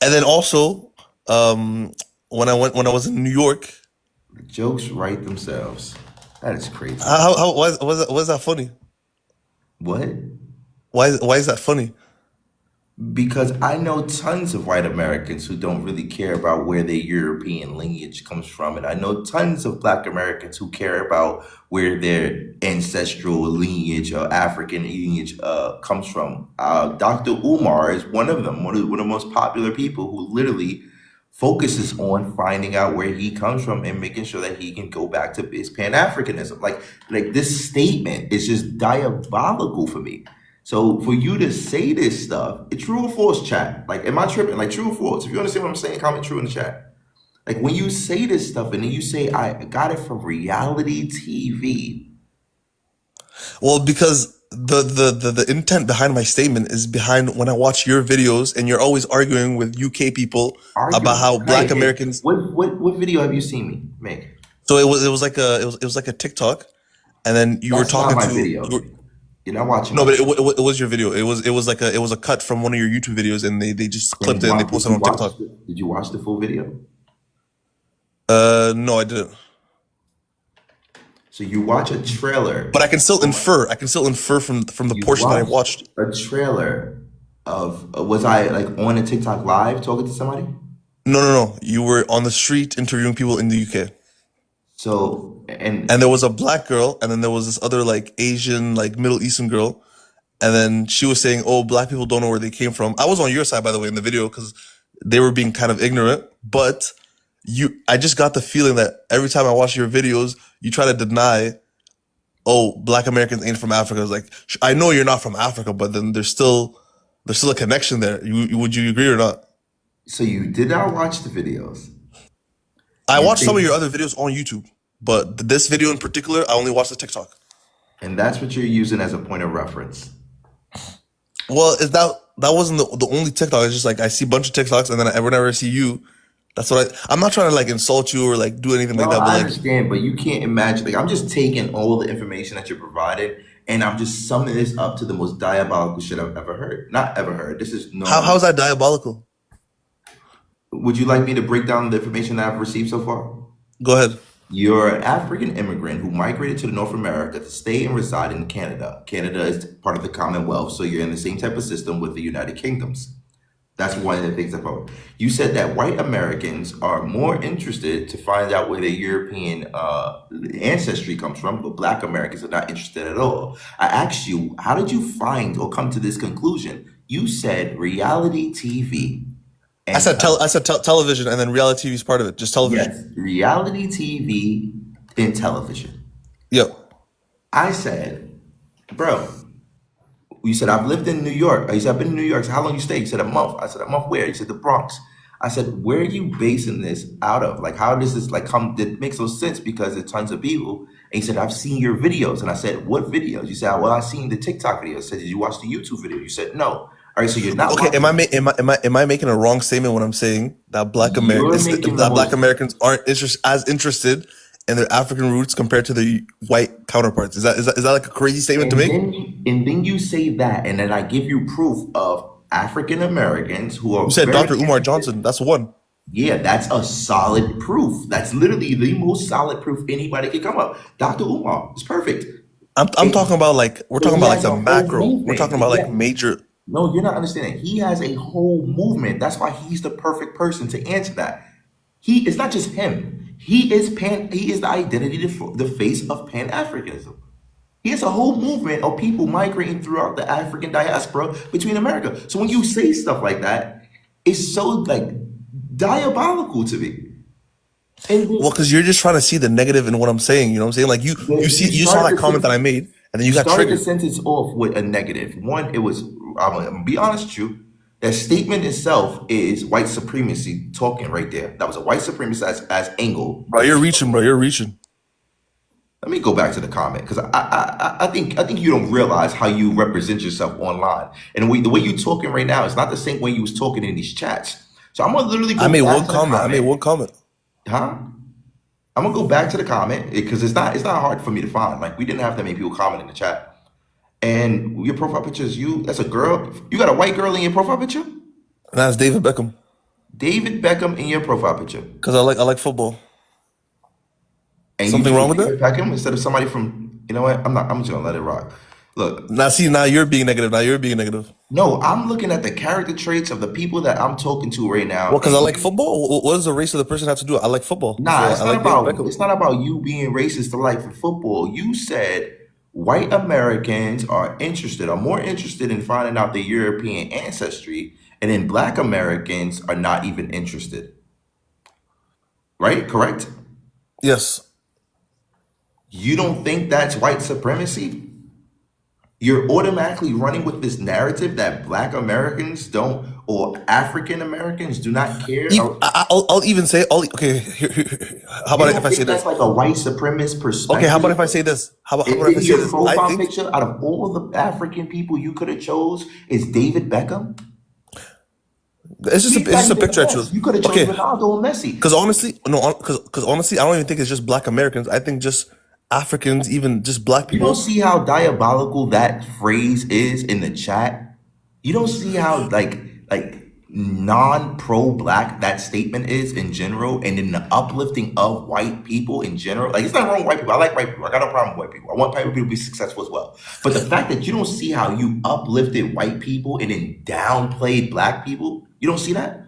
And then also, when I was in New York, the jokes write themselves. That is crazy. Why is that funny? What? Why is that funny? Because I know tons of white Americans who don't really care about where their European lineage comes from. And I know tons of Black Americans who care about where their ancestral lineage or African lineage comes from. Dr. Umar is one of them, one of the most popular people who literally focuses on finding out where he comes from and making sure that he can go back to his Pan-Africanism. Like this statement is just diabolical for me. So for you to say this stuff, it's true or false, chat. Like, am I tripping? Like, true or false? If you understand what I'm saying, comment true in the chat. Like, when you say this stuff and then you say, I got it from reality TV. Well, because the intent behind my statement is behind when I watch your videos and you're always arguing with UK people about how Black Americans. What video have you seen me make? So it was like a TikTok, and then you were talking not my to. video. You're not watching. No, but it was your video. It was a cut from one of your YouTube videos, and they just clipped it and they posted it on TikTok. Did you watch the full video? No, I didn't. So you watch a trailer, but I can still infer. I can still infer from the portion that I watched. A trailer of was I like on a TikTok live talking to somebody? No. You were on the street interviewing people in the UK. So and there was a black girl, and then there was this other like Asian, like Middle Eastern girl, and then she was saying, "Oh, black people don't know where they came from." I was on your side, by the way, in the video because they were being kind of ignorant, but. I just got the feeling that every time I watch your videos, you try to deny, oh, Black Americans ain't from Africa. It's like, I know you're not from Africa, but then there's still a connection there. Would you agree or not? So you did not watch the videos? I watched some of your other videos on YouTube, but this video in particular, I only watched the TikTok. And that's what you're using as a point of reference? Well, that wasn't the only TikTok. It's just like I see a bunch of TikToks, and then whenever I see you, that's what I'm not trying to like insult you or like do anything like that. But I understand, but you can't imagine. Like, I'm just taking all the information that you're providing, and I'm just summing this up to the most diabolical shit I've ever heard. Not ever heard. This is no. How is that diabolical? Would you like me to break down the information that I've received so far? Go ahead. You're an African immigrant who migrated to North America to stay and reside in Canada. Canada is part of the Commonwealth, so you're in the same type of system with the United Kingdoms. That's one of the things I've heard. You said that white Americans are more interested to find out where their European ancestry comes from, but Black Americans are not interested at all. I asked you, how did you find or come to this conclusion? You said reality TV. I said television, and then reality TV is part of it. Just television. Yes, reality TV and television. Yep. I said, bro. You said, I've lived in New York. You said, I've been in New York. So how long you stay? You said, a month. I said, a month where? You said, the Bronx. I said, where are you basing this out of? Like, how does this like come? It makes no sense because there's tons of people. And he said, I've seen your videos. And I said, what videos? You said, well, I've seen the TikTok videos. I said, did you watch the YouTube video? You said, no. All right, so you're not. Okay, am I making a wrong statement when I'm saying that Black Americans aren't as interested in their African roots compared to their white counterparts? Is that like a crazy statement to make? And then you say that, and then I give you proof of African Americans who are. You said Dr. Umar Johnson. That's one. Yeah, that's a solid proof. That's literally the most solid proof anybody can come up. Dr. Umar is perfect. I'm talking about like we're talking about like the macro. We're talking about like major. No, you're not understanding. He has a whole movement. That's why he's the perfect person to answer that. It's not just him. He is the identity, the face of Pan-Africanism. He has a whole movement of people migrating throughout the African diaspora between America. So when you say stuff like that, it's so like diabolical to me. Well, because you're just trying to see the negative in what I'm saying. You know what I'm saying? Like you saw that comment that I made, and then you got triggered. The sentence off with a negative. One, it was. I'm gonna be honest with you. That statement itself is white supremacy talking right there. That was a white supremacist as angle. Bro, you're reaching, bro. You're reaching. Let me go back to the comment because I think you don't realize how you represent yourself online, and the way you're talking right now is not the same way you was talking in these chats. So I'm gonna literally. I made one comment. Huh? I'm gonna go back to the comment because it's not hard for me to find. Like, we didn't have that many people comment in the chat. And your profile picture is you. That's a girl. You got a white girl in your profile picture? And that's David Beckham. David Beckham in your profile picture. Because I like football. And something wrong with David that? Beckham instead of somebody from. You know what? I'm just gonna let it rock. Look. Now you're being negative. No, I'm looking at the character traits of the people that I'm talking to right now. Well, because I like football. What does the race of the person have to do? I like football. Nah, so it's not about you being racist to like football. You said white Americans are more interested in finding out their European ancestry, and then Black Americans are not even interested. right? Correct? Yes. You don't think that's white supremacy? You're automatically running with this narrative that Black Americans don't, or African Americans do not care. I'll even say, okay, how You about if don't I say think that's this? like a white supremacist Okay, how perspective? about if I say this? How about if I Is say your this? I profile think picture out of all the African people you could have chose is David Beckham? it's He's not just a even the picture I best. chose. You could have chose Okay, Ronaldo or Messi. because honestly, no, because honestly, I don't even think it's just Black Americans. I think just Africans, even just Black You don't people. see how diabolical that phrase is in the chat? You don't see how like non-pro-black that statement is in general, and then the uplifting of white people in general. Like, it's not wrong with white people. I like white people. I got no problem with white people. I want white people to be successful as well. But the fact that you don't see how you uplifted white people and then downplayed Black people, you don't see that?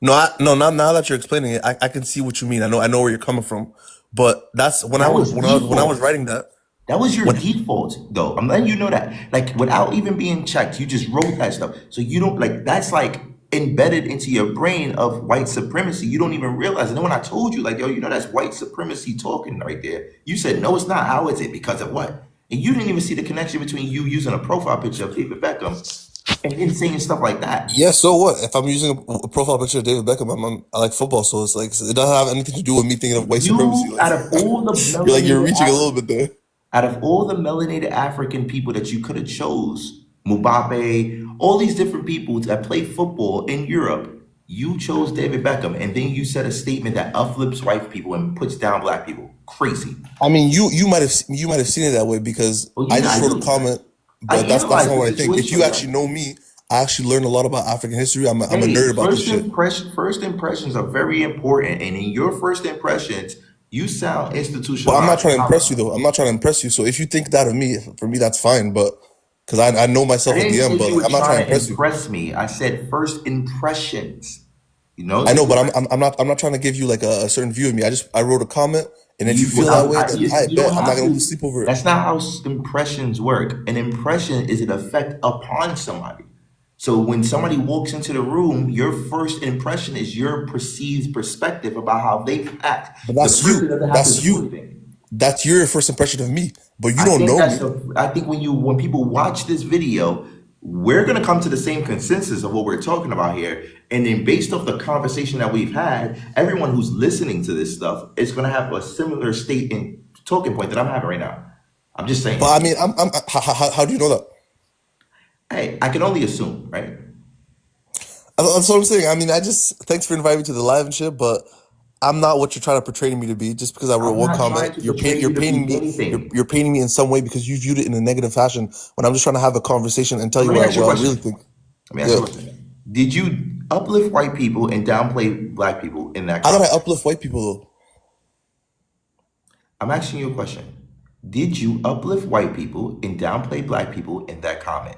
No, not now that you're explaining it, I can see what you mean. I know where you're coming from, but that's when I That was was when I was default. writing that. That was your When default, though. I'm letting you know that. Like, without even being checked, you just wrote that stuff. So you don't, like, that's like embedded into your brain of white supremacy. You don't even realize it. And then when I told you, like, yo, you know, that's white supremacy talking right there. You said, no, it's not. How is it? Because of what? And you didn't even see the connection between you using a profile picture of David Beckham and then saying stuff like that. Yeah, so what? If I'm using a profile picture of David Beckham, I like football, so it's like it doesn't have anything to do with me thinking of white supremacy. You, Like, out of all the you're melanated reaching a little bit there. out of all the melanated African people that you could have chose, Mbappe, all these different people that play football in Europe, you chose David Beckham, and then you said a statement that uplifts white people and puts down Black people. Crazy. I mean, you might have seen it that way because Well, I yeah, just I wrote a do. comment, I but that's analyze not the what I think. If situation. you actually know me, I actually learned a lot about African history. I'm a Hey, nerd about this shit. first impressions are very important, and in your first impressions, you sound But I'm not institutionalized. trying to impress you though. I'm not trying to impress you. So if you think that of me, for me that's fine. But because I know I myself at didn't the say end, but you like were I'm not trying to trying to impress you. impress me. I said first impressions. You know, I so know, but I'm not trying to give you like a certain view of me. I wrote a comment, and if you you feel that way, then I you don't bet I'm not have gonna to. lose sleep over it. That's not how impressions work. An impression is an effect upon somebody. So when somebody walks into the room, your first impression is your perceived perspective about how they act. But The person doesn't have to that's do you. anything. That's your first impression of me. But you I don't think know that's me. the. I think when people watch this video, we're gonna come to the same consensus of what we're talking about here, and then based off the conversation that we've had, everyone who's listening to this stuff is gonna have a similar state and talking point that I'm having right now. I'm just saying. But I mean, how do you know that? Hey, I can only assume, right? That's what I'm saying. I mean, thanks for inviting me to the live and shit, but I'm not what you're trying to portray me to be. Just because I wrote I'm one not comment, trying to portray you're you to painting be me anything. you're painting me in some way because you viewed it in a negative fashion. When I'm just trying to have a conversation and tell So you let me ask you a what I really question. think. Let me ask Yeah. you a question. Did you uplift white people and downplay Black people in that How did comment? I uplift white people though? I'm asking you a question. Did you uplift white people and downplay Black people in that comment?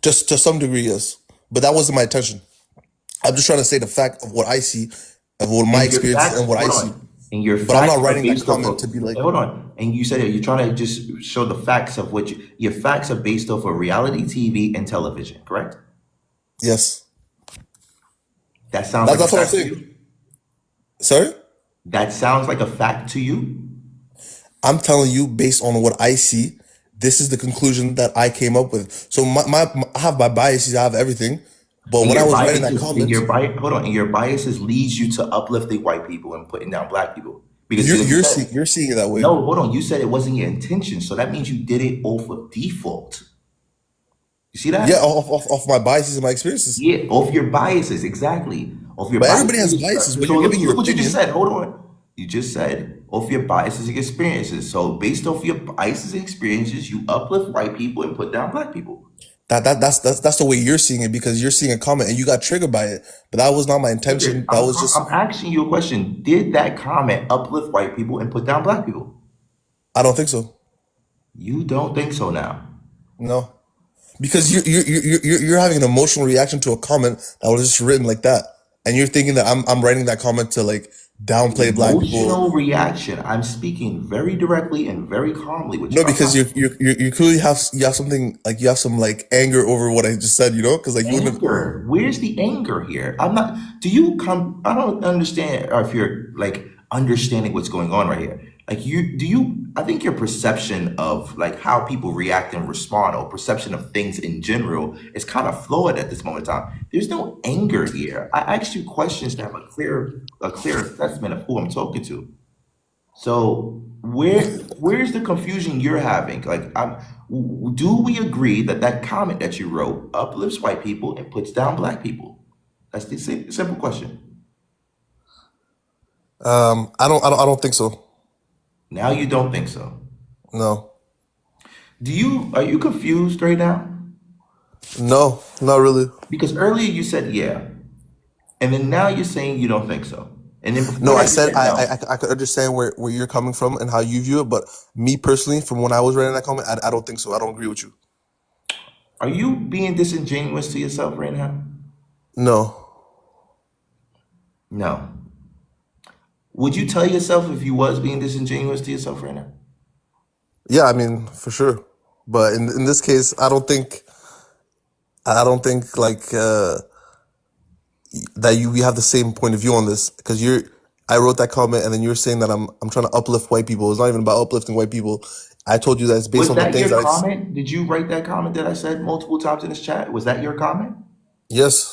Just to some degree, yes. But that wasn't my intention. I'm just trying to say the fact of what I see, of what my And your experiences and facts, what I hold see. on. And your But I'm not facts are writing that based off comment of, to be like, hold on. And you said that you're trying to just show the facts of what your facts are based off of reality TV and television, correct? yes. That sounds like a That's what I'm fact to saying. you? Sorry? That sounds like a fact to you? I'm telling you, based on what I see, this is the conclusion that I came up with. So I have my biases, I have everything. But And when I your was writing that biases, comment, hold on, and your biases leads you to uplifting white people and putting down Black people. Because you said, you're seeing it that way. no, hold on, you said it wasn't your intention. So that means you did it off of default. You see Yeah, that? off my biases and my experiences. Yeah, off your biases, exactly. Off your But everybody has biases. biases. When So you're look, giving your look what you just opinion, said. Hold on. You just said off your biases and experiences. So based off your biases and experiences, you uplift white people and put down Black people. that's the way you're seeing it because you're seeing a comment and you got triggered by it. But that was not my intention. That was I'm just asking you a question. Did that comment uplift white people and put down Black people? I don't think so. You don't think so now. No. Because you're having an emotional reaction to a comment that was just written like that. and you're thinking that I'm writing that comment to like downplay black people. Emotional reaction. I'm speaking very directly and very calmly with you. No, because you clearly have something like you have some like anger over what I just said, you know? Because like anger. Where's the anger here? I'm not. Do you come? I don't understand. Or if you're like understanding what's going on right here, like I think your perception of like how people react and respond, or perception of things in general, is kind of flawed at this moment in time. There's no anger here. I asked you questions to have a clear assessment of who I'm talking to. So where's the confusion you're having? Like, do we agree that comment that you wrote uplifts white people and puts down black people? That's the simple question. I don't think so. Now you don't think so? No. Are you confused right now? No, not really. Because earlier you said yeah, and then now you're saying you don't think so. And then no, I said no. I could understand where you're coming from and how you view it, but me personally, from when I was writing that comment, I don't think so. I don't agree with you. Are you being disingenuous to yourself right now? No. No. Would you tell yourself if you was being disingenuous to yourself right now? Yeah, I mean, for sure. But in this case, I don't think like that we have the same point of view on this, because I wrote that comment and then you're saying that I'm trying to uplift white people. It's not even about uplifting white people. I told you that it's based on the things that Was that your comment? Did you write that comment that I said multiple times in this chat? Was that your comment? Yes.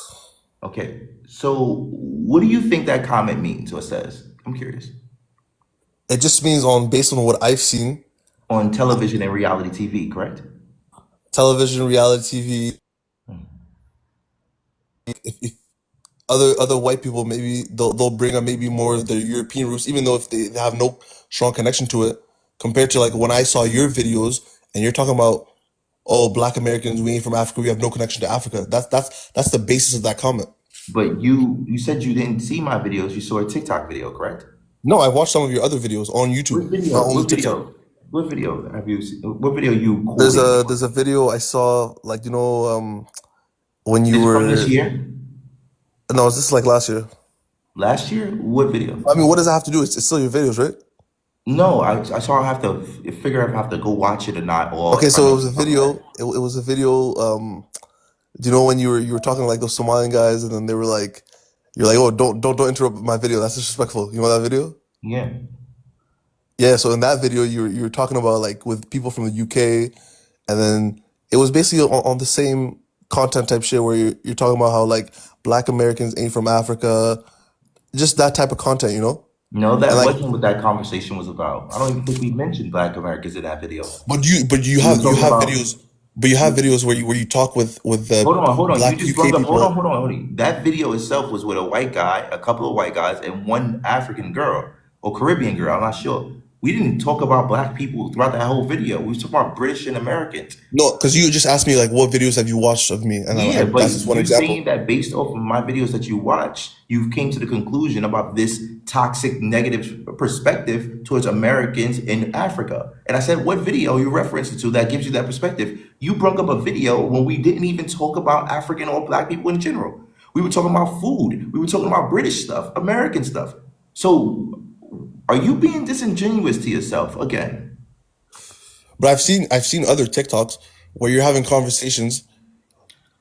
Okay. So what do you think that comment means or says? I'm curious. It just means based on what I've seen on television and reality TV, correct? Television, reality TV. If other white people, maybe they'll bring up maybe more of their European roots, even though if they have no strong connection to it, compared to like when I saw your videos and you're talking about, oh, Black Americans, we ain't from Africa, we have no connection to Africa. That's the basis of that comment. But you said you didn't see my videos. You saw a TikTok video, correct? No, I watched some of your other videos on YouTube. What video? Not only TikTok. What video have you seen? What video you? There's a video I saw, like, you know, when you were from this year. No, this is like last year. Last year? What video? I mean, what does that have to do? It's still your videos, right? No, I saw. I have to figure out if I have to go watch it or not. Or okay, so it was a video. It was a video. Do you know when you were talking to like those Somalian guys, and then they were like, "You're like, oh, don't interrupt my video. That's disrespectful." You know that video? Yeah. Yeah. So in that video, you were talking about like with people from the UK, and then it was basically on the same content type shit where you're talking about how like Black Americans ain't from Africa, just that type of content, you know? No, that wasn't what that conversation was about. I don't even think we mentioned Black Americans in that video. But you have videos. But you have videos where you talk with the hold on. Black You just UK hold people. on. That video itself was with a white guy, a couple of white guys, and one African girl or Caribbean girl. I'm not sure. We didn't talk about Black people throughout that whole video. We was talking about British and Americans. No, because you just asked me like, what videos have you watched of me? And yeah, but that's just one example. Saying that based off of my videos that you watch, you came to the conclusion about this toxic, negative perspective towards Americans in Africa. And I said, what video you referenced to that gives you that perspective? You brought up a video when we didn't even talk about African or Black people in general. We were talking about food. We were talking about British stuff, American stuff. So are you being disingenuous to yourself again? But I've seen other TikToks where you're having conversations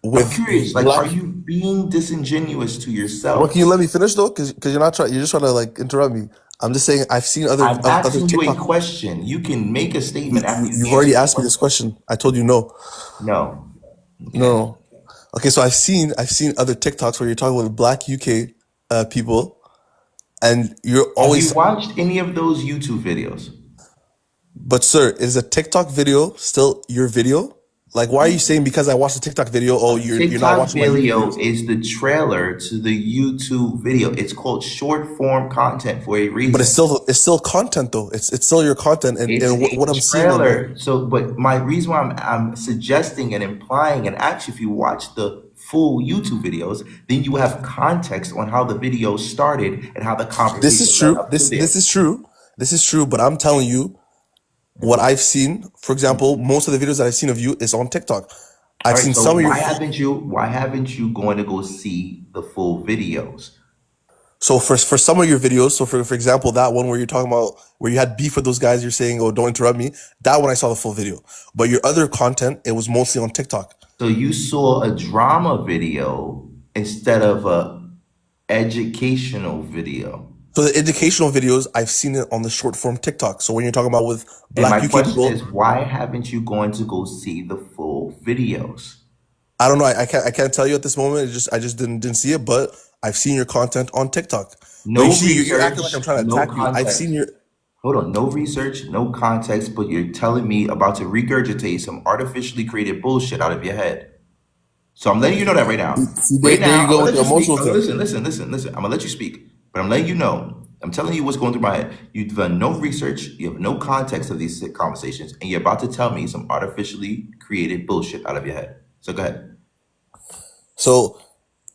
with. I'm curious, like, are you being disingenuous to yourself? Well, can you let me finish though? Because you're not trying. You're just trying to like interrupt me. I'm just saying I've seen other. I'm asking TikTok. you a question. You can make a statement after you've already asked me this question. I told you no. No. Okay. No. Okay, so I've seen other TikToks where you're talking with Black UK people. And you're always. Have you watched any of those YouTube videos? But sir, is a TikTok video still your video? Like, why are you saying because I watched the TikTok video? Oh, you're not watching my video. Is the trailer to the YouTube video. It's called short form content for a reason. But it's still content though. It's still your content and what I'm seeing. So, but my reason why I'm suggesting and implying, and actually, if you watch the full YouTube videos, then you have context on how the video started and how the conversation. This is true. This is true. This is true. But I'm telling you, what I've seen, for example, most of the videos that I've seen of you is on TikTok. I've seen some of your. Why haven't you going to go see the full videos? So for some of your videos, so for example, that one where you're talking about where you had beef with those guys, you're saying, "Oh, don't interrupt me." That one I saw the full video, but your other content, it was mostly on TikTok. So you saw a drama video instead of a educational video. So the educational videos, I've seen it on the short form TikTok. So when you're talking about with And Black my UK question people, is, why haven't you gone to go see the full videos? I don't know. I can't tell you at this moment. I just didn't see it, but I've seen your content on TikTok. No But you see, research, you're acting like I'm trying to no attack you. I've context. seen your. Hold on, no research, no context, but you're telling me about to regurgitate some artificially created bullshit out of your head. So I'm letting you know that right now. See, Right there now, you go I'm with gonna the let you speak. emotional thing. Listen. I'm gonna let you speak, but I'm letting you know. I'm telling you what's going through my head. You've done no research, you have no context of these conversations, and you're about to tell me some artificially created bullshit out of your head. So go ahead. So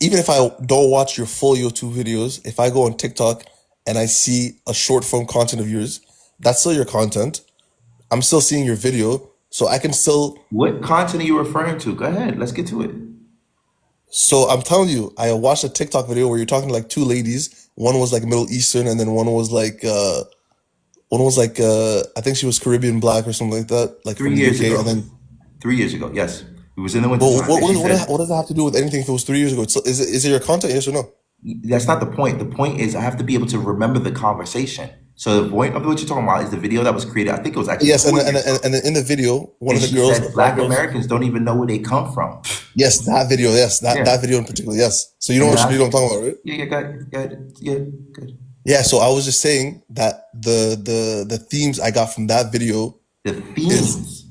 even if I don't watch your full YouTube videos, if I go on TikTok and I see a short form content of yours, that's still your content. I'm still seeing your video, so I can still. What content are you referring to? Go ahead, let's get to it. So I'm telling you, I watched a TikTok video where you're talking to like two ladies. One was like Middle Eastern, and then one was like I think she was Caribbean black or something like that, like 3 from the years UK. ago. And then, 3 years ago, yes. It was in the winter well, time. And she said, what does that have to do with anything? If it was 3 years ago, is it your content? Yes or no? that's not the point. The point is I have to be able to remember the conversation. So the point of what you're talking about is the video that was created. I think it was actually Yes, 4 years ago. and then in the video, one And of the she girls, said the Black black girls. Americans don't even know where they come from. Yes, that video. Yes, Yeah. that video in particular. Yes. So you know And what then video I'm talking about, right? Yeah, good. Yeah, good. Yeah. So I was just saying that the themes I got from that video The is themes.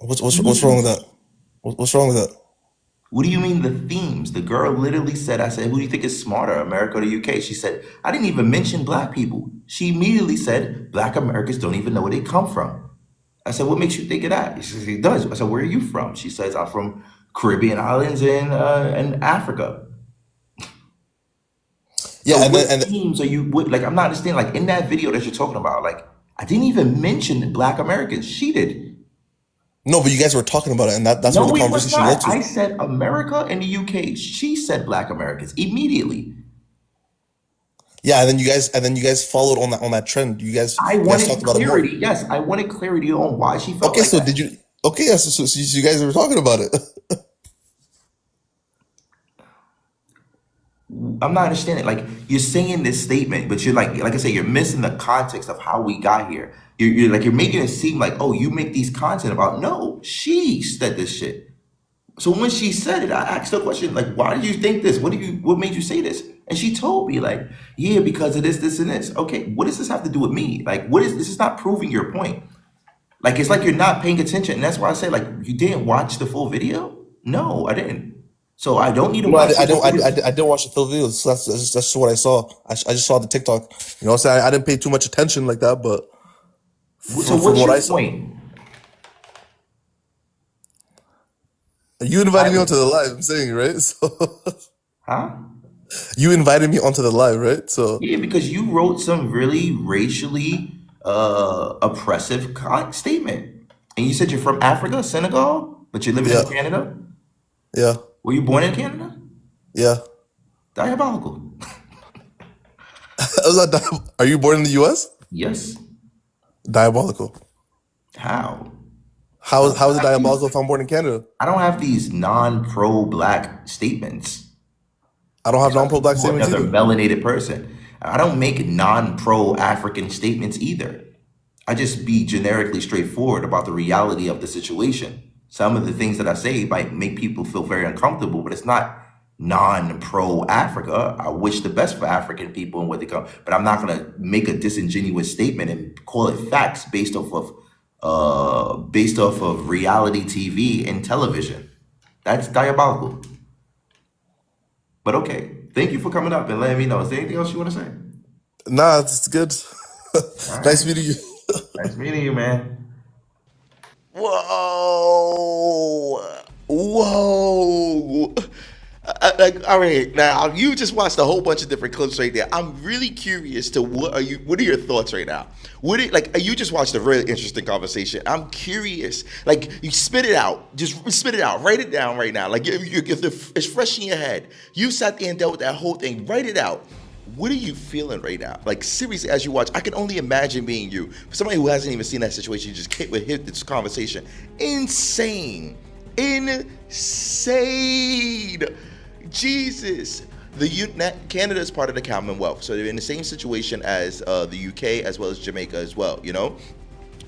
what's wrong with that? What's wrong with that? What do you mean the themes? The girl literally said, I said, who do you think is smarter, America or the UK? She said, I didn't even mention black people. She immediately said, Black Americans don't even know where they come from. I said, what makes you think of that? She said, it does. I said, where are you from? She says, I'm from Caribbean islands in Africa. Yeah, So and what then themes are you, like, I'm not understanding, like, in that video that you're talking about, like, I didn't even mention Black Americans. She did. no, but you guys were talking about it, and that's where No, the it was conversation led not. I to. said America and the UK. She said Black Americans immediately. Yeah, and then you guys followed on that trend. You guys wanted talked about it more. clarity. Yes, I wanted clarity on why she felt Okay, like so that. did you? Okay, yes. So you guys were talking about it. I'm not understanding. Like, you're saying this statement, but you're like I said, you're missing the context of how we got here. You're making it seem like, oh, you make these content about. No, she said this shit. So when she said it, I asked her a question like, why did you think this? What made you say this? And she told me like, yeah, because of this, and this. Okay, what does this have to do with me? Like, this is not proving your point. Like, it's like you're not paying attention. And that's why I said, like, you didn't watch the full video? No, I didn't. So I don't need to No, watch I the full video. didn't watch the full video. So that's just what I saw. I just saw the TikTok. You know, what I'm saying I didn't pay too much attention like that, but So from what's what your I saw, point? you invited me onto the live. I'm saying, right? So Huh? you invited me onto the live, right? So Yeah, because you wrote some really racially oppressive statement. And you said you're from Africa, Senegal, but you're living yeah, in Canada? yeah, Were you born in Canada? yeah. Diabolical. Are you born in the U.S.? Yes. Diabolical. How? How is it diabolical if I'm born in Canada? I don't have these non-pro-black statements. I don't have non-pro black Or statements another either. melanated person. I don't make non-pro-African statements either. I just be generically straightforward about the reality of the situation. Some of the things that I say might make people feel very uncomfortable, but it's not non-pro-Africa. I wish the best for African people and where they come, but I'm not going to make a disingenuous statement and call it facts based off of reality TV and television. That's diabolical. But okay, thank you for coming up and letting me know. Is there anything else you want to say? Nah, it's good. All right. Nice meeting you. Nice meeting you, man. Whoa. Like, all right, now you just watched a whole bunch of different clips right there. I'm really curious to what are your thoughts right now? You just watched a really interesting conversation. I'm curious. Like, you spit it out. Just spit it out. Write it down right now. Like, if it's fresh in your head. You sat there and dealt with that whole thing. Write it out. what are you feeling right now? Like, seriously, as you watch, I can only imagine being you. For somebody who hasn't even seen that situation, you just hit this conversation. Insane. Insane. Jesus. Canada is part of the Commonwealth, so they're in the same situation as the UK as well as Jamaica as well, you know?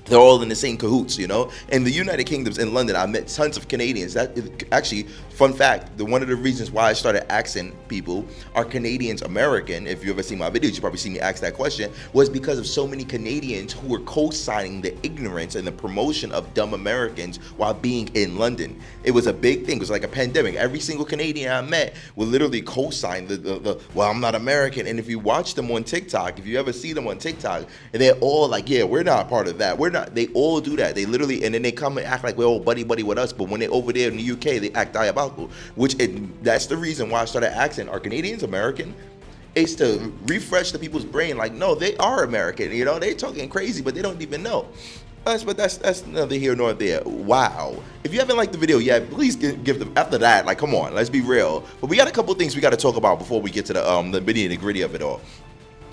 They're all in the same cahoots, you know? In the United Kingdom's in London, I met tons of Canadians. That actually, fun fact, one of the reasons why I started asking people, are Canadians American? If you ever see my videos, you probably see me ask that question, was because of so many Canadians who were co-signing the ignorance and the promotion of dumb Americans while being in London. It was a big thing. It was like a pandemic. Every single Canadian I met would literally co-sign the well, I'm not American. And if you watch them on TikTok, if you ever see them on TikTok, and they're all like, yeah, we're not part of that. They all do that. They literally, and then they come and act like we're all buddy with us, but when they're over there in the UK, they act diabolical. That's the reason why I started asking, are Canadians American? It's to refresh the people's brain, like, no, they are American. You know, they're talking crazy, but they don't even know. But that's neither here nor there. Wow. If you haven't liked the video yet, please give them, after that, like, come on, let's be real. But we got a couple things we got to talk about before we get to the nitty-gritty of it all.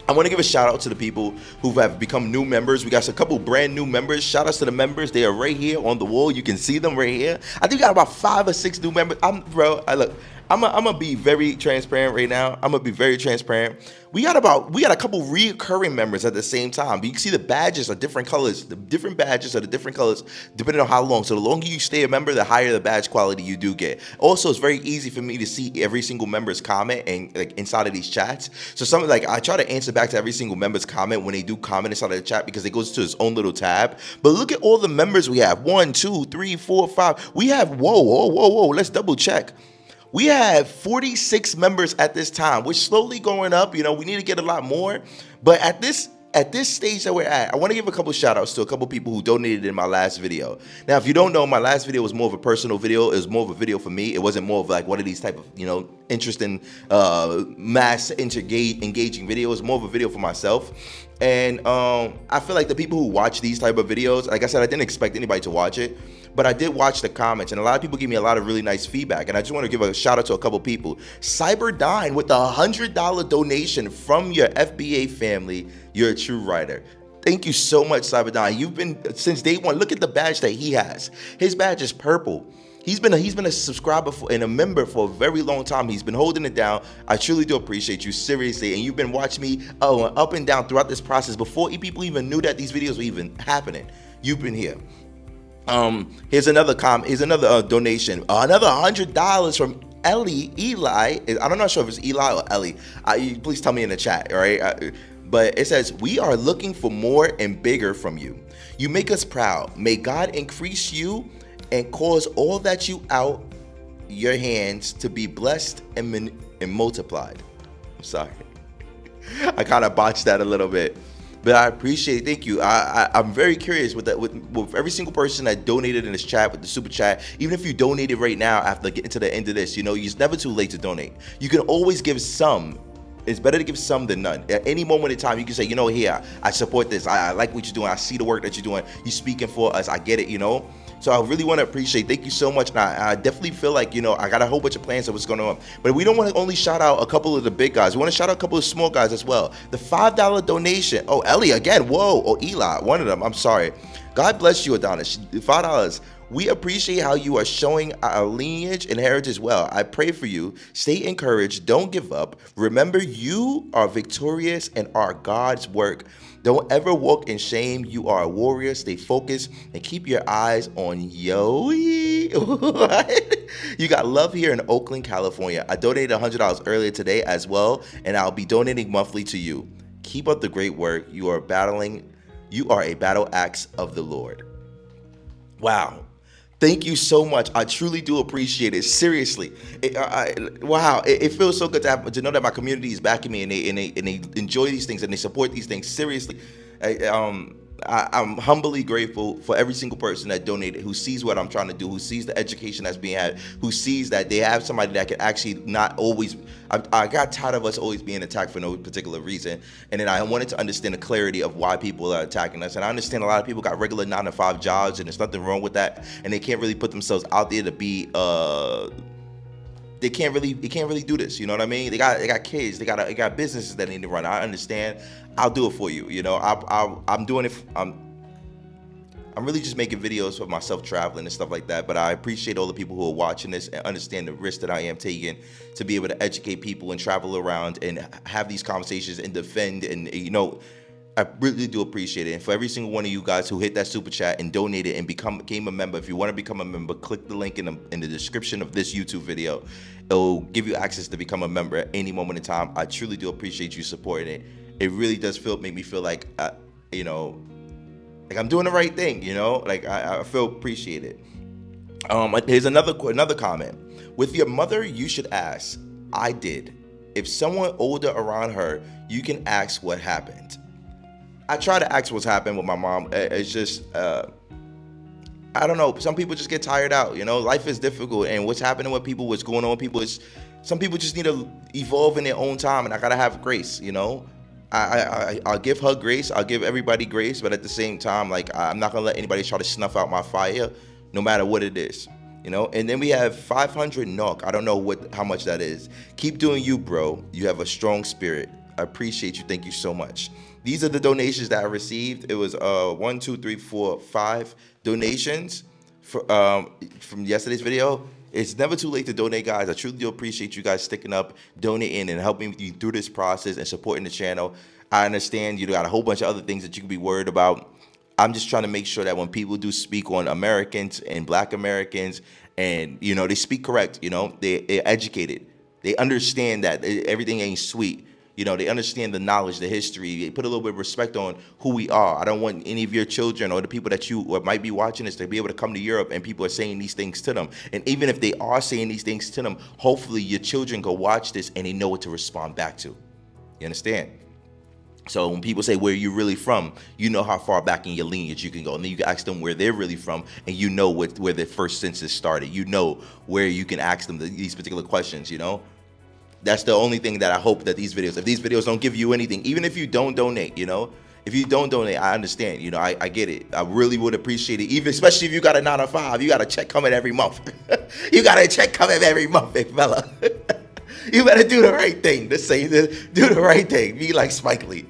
I want to give a shout out to the people who have become new members. We got a couple brand new members. Shout outs to the members. They are right here on the wall. You can see them right here. I think we got about 5 or 6 new members. I'm gonna be very transparent right now. I'm gonna be very transparent. We got a couple reoccurring members at the same time. But you can see the badges are different colors. The different badges are the different colors depending on how long. So the longer you stay a member, the higher the badge quality you do get. Also, it's very easy for me to see every single member's comment and like inside of these chats. So something like I try to answer back to every single member's comment when they do comment inside of the chat because it goes to its own little tab. But look at all the members we have. 1, 2, 3, 4, 5. We have whoa. Let's double check. We have 46 members at this time. We're slowly going up. You know, we need to get a lot more. But at this stage that we're at, I want to give a couple shout outs to a couple people who donated in my last video. Now, if you don't know, my last video was more of a personal video. It was more of a video for me. It wasn't more of like one of these type of, you know, interesting, mass engaging videos. It was more of a video for myself. And I feel like the people who watch these type of videos, like I said, I didn't expect anybody to watch it. But I did watch the comments, and a lot of people give me a lot of really nice feedback. And I just want to give a shout out to a couple people. Cyberdyne with the $100 donation from your FBA family. You're a true writer. Thank you so much, Cyberdyne. You've been since day one. Look at the badge that he has. His badge is purple. He's been a subscriber and a member for a very long time. He's been holding it down. I truly do appreciate you, seriously. And you've been watching me up and down throughout this process before people even knew that these videos were even happening. You've been here. Here's another donation. Another $100 from Eli. I'm not sure if it's Eli or Ellie. Please tell me in the chat, all right? But it says, we are looking for more and bigger from you. You make us proud. May God increase you and cause all that you out your hands to be blessed and multiplied. I'm sorry. I kind of botched that a little bit. But I appreciate it. Thank you. I'm very curious with that. With every single person that donated in this chat with the super chat. Even if you donated right now after getting to the end of this, you know, it's never too late to donate. You can always give some. It's better to give some than none. At any moment in time, you can say, you know, here, I support this. I like what you're doing. I see the work that you're doing. You're speaking for us. I get it, you know. So I really want to appreciate. Thank you so much. And I definitely feel like, you know, I got a whole bunch of plans of what's going on. But we don't want to only shout out a couple of the big guys. We want to shout out a couple of small guys as well. The $5 donation. Oh, Ellie again. Whoa. Oh, Eli. One of them. I'm sorry. God bless you, Adonis. $5. We appreciate how you are showing our lineage and heritage well. I pray for you. Stay encouraged. Don't give up. Remember, you are victorious and are God's work. Don't ever walk in shame. You are a warrior. Stay focused and keep your eyes on Yoey. You got love here in Oakland, California. I donated $100 earlier today as well, and I'll be donating monthly to you. Keep up the great work. You are a battle axe of the Lord. Wow. Thank you so much. I truly do appreciate it. Seriously. Wow. It feels so good to know that my community is backing me and they enjoy these things and they support these things. Seriously. I'm humbly grateful for every single person that donated, who sees what I'm trying to do, who sees the education that's being had, who sees that they have somebody that can actually not always. I got tired of us always being attacked for no particular reason, and then I wanted to understand the clarity of why people are attacking us. And I understand a lot of people got regular 9-to-5 jobs, and there's nothing wrong with that, and they can't really put themselves out there to be they can't really do this. You know what I mean? They got kids. They got businesses that need to run. I understand. I'll do it for you. You know, I'm doing it. I'm really just making videos for myself traveling and stuff like that. But I appreciate all the people who are watching this and understand the risk that I am taking to be able to educate people and travel around and have these conversations and defend. And, you know, I really do appreciate it. And for every single one of you guys who hit that super chat and donated and became a member, if you want to become a member, click the link in the description of this YouTube video. It'll give you access to become a member at any moment in time. I truly do appreciate you supporting it. It really does make me feel like, you know, like I'm doing the right thing, you know, like I feel appreciated. Here's another comment. With your mother, you should ask. I did. If someone older around her, you can ask what happened. I try to ask what's happened with my mom. It's just, I don't know. Some people just get tired out, you know, life is difficult, and what's happening with people, what's going on with people is some people just need to evolve in their own time, and I gotta have grace, you know. I'll give her grace. I'll give everybody grace. But at the same time, like, I'm not going to let anybody try to snuff out my fire, no matter what it is, you know. And then we have 500 NOK. I don't know how much that is. Keep doing you, bro. You have a strong spirit. I appreciate you. Thank you so much. These are the donations that I received. It was 1, 2, 3, 4, 5 donations from yesterday's video. It's never too late to donate, guys. I truly do appreciate you guys sticking up, donating, and helping you through this process and supporting the channel. I understand you got a whole bunch of other things that you can be worried about. I'm just trying to make sure that when people do speak on Americans and Black Americans, and, you know, they speak correct, you know, they're educated. They understand that everything ain't sweet. You know, they understand the knowledge, the history. They put a little bit of respect on who we are. I don't want any of your children or the people that you might be watching this to be able to come to Europe and people are saying these things to them. And even if they are saying these things to them, hopefully your children go watch this and they know what to respond back to. You understand? So when people say, where are you really from? You know how far back in your lineage you can go. And then you can ask them where they're really from, and you know where their first census started. You know where you can ask them these particular questions, you know? That's the only thing that I hope that if these videos don't give you anything, even if you don't donate, you know, if you don't donate, I understand, you know, I get it. I really would appreciate it, even especially if you got a 9 to 5, you got a check coming every month. You got a check coming every month, big fella. You better do the right thing. Do the right thing. Be like Spike Lee.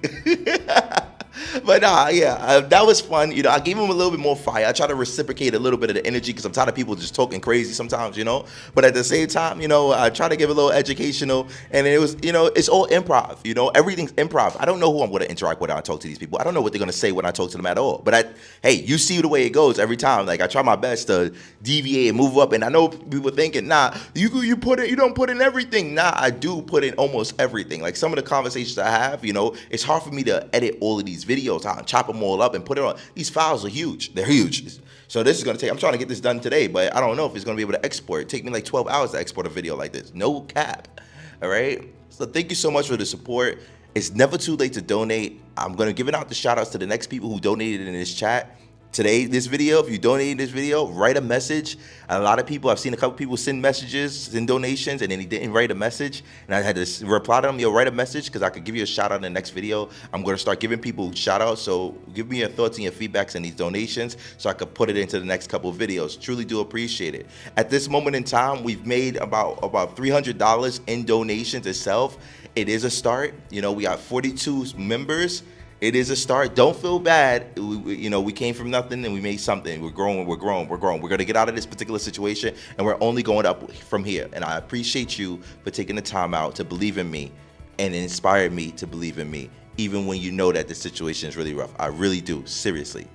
But yeah, that was fun. You know, I gave him a little bit more fire. I try to reciprocate a little bit of the energy because I'm tired of people just talking crazy sometimes, you know. But at the same time, you know, I try to give a little educational, and it was, you know, it's all improv. You know, everything's improv. I don't know who I'm going to interact with when I talk to these people. I don't know what they're going to say when I talk to them at all. But hey, you see the way it goes every time. Like, I try my best to deviate and move up. And I know people thinking, nah, you don't put in everything. Nah, I do put in almost everything. Like, some of the conversations I have, you know, it's hard for me to edit all of these videos out, chop them all up and put it on. These files are huge. They're huge. So this is going to take, I'm trying to get this done today, but I don't know if it's going to be able to export. It take me like 12 hours to export a video like this. No cap. All right. So thank you so much for the support. It's never too late to donate. I'm going to give out the shout outs to the next people who donated in this chat. Today, this video, if you donated this video, write a message. A lot of people, I've seen a couple people send messages, send donations, and then he didn't write a message. And I had to reply to them, yo, write a message because I could give you a shout out in the next video. I'm going to start giving people shout outs. So give me your thoughts and your feedbacks on these donations so I could put it into the next couple of videos. Truly do appreciate it. At this moment in time, we've made about $300 in donations itself. It is a start. You know, we got 42 members. It is a start. Don't feel bad. You know, we came from nothing and we made something. We're growing, we're growing, we're growing. We're going to get out of this particular situation, and we're only going up from here. And I appreciate you for taking the time out to believe in me and inspire me to believe in me, even when you know that the situation is really rough. I really do, seriously.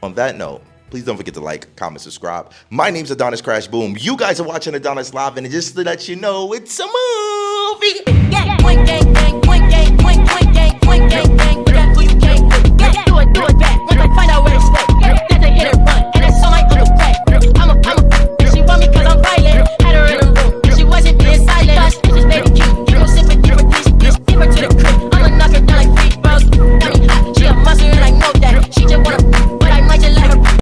On that note, please don't forget to like, comment, subscribe. My name's AdonisCrashBoom. You guys are watching Adonis Live, and just to let you know, it's a movie.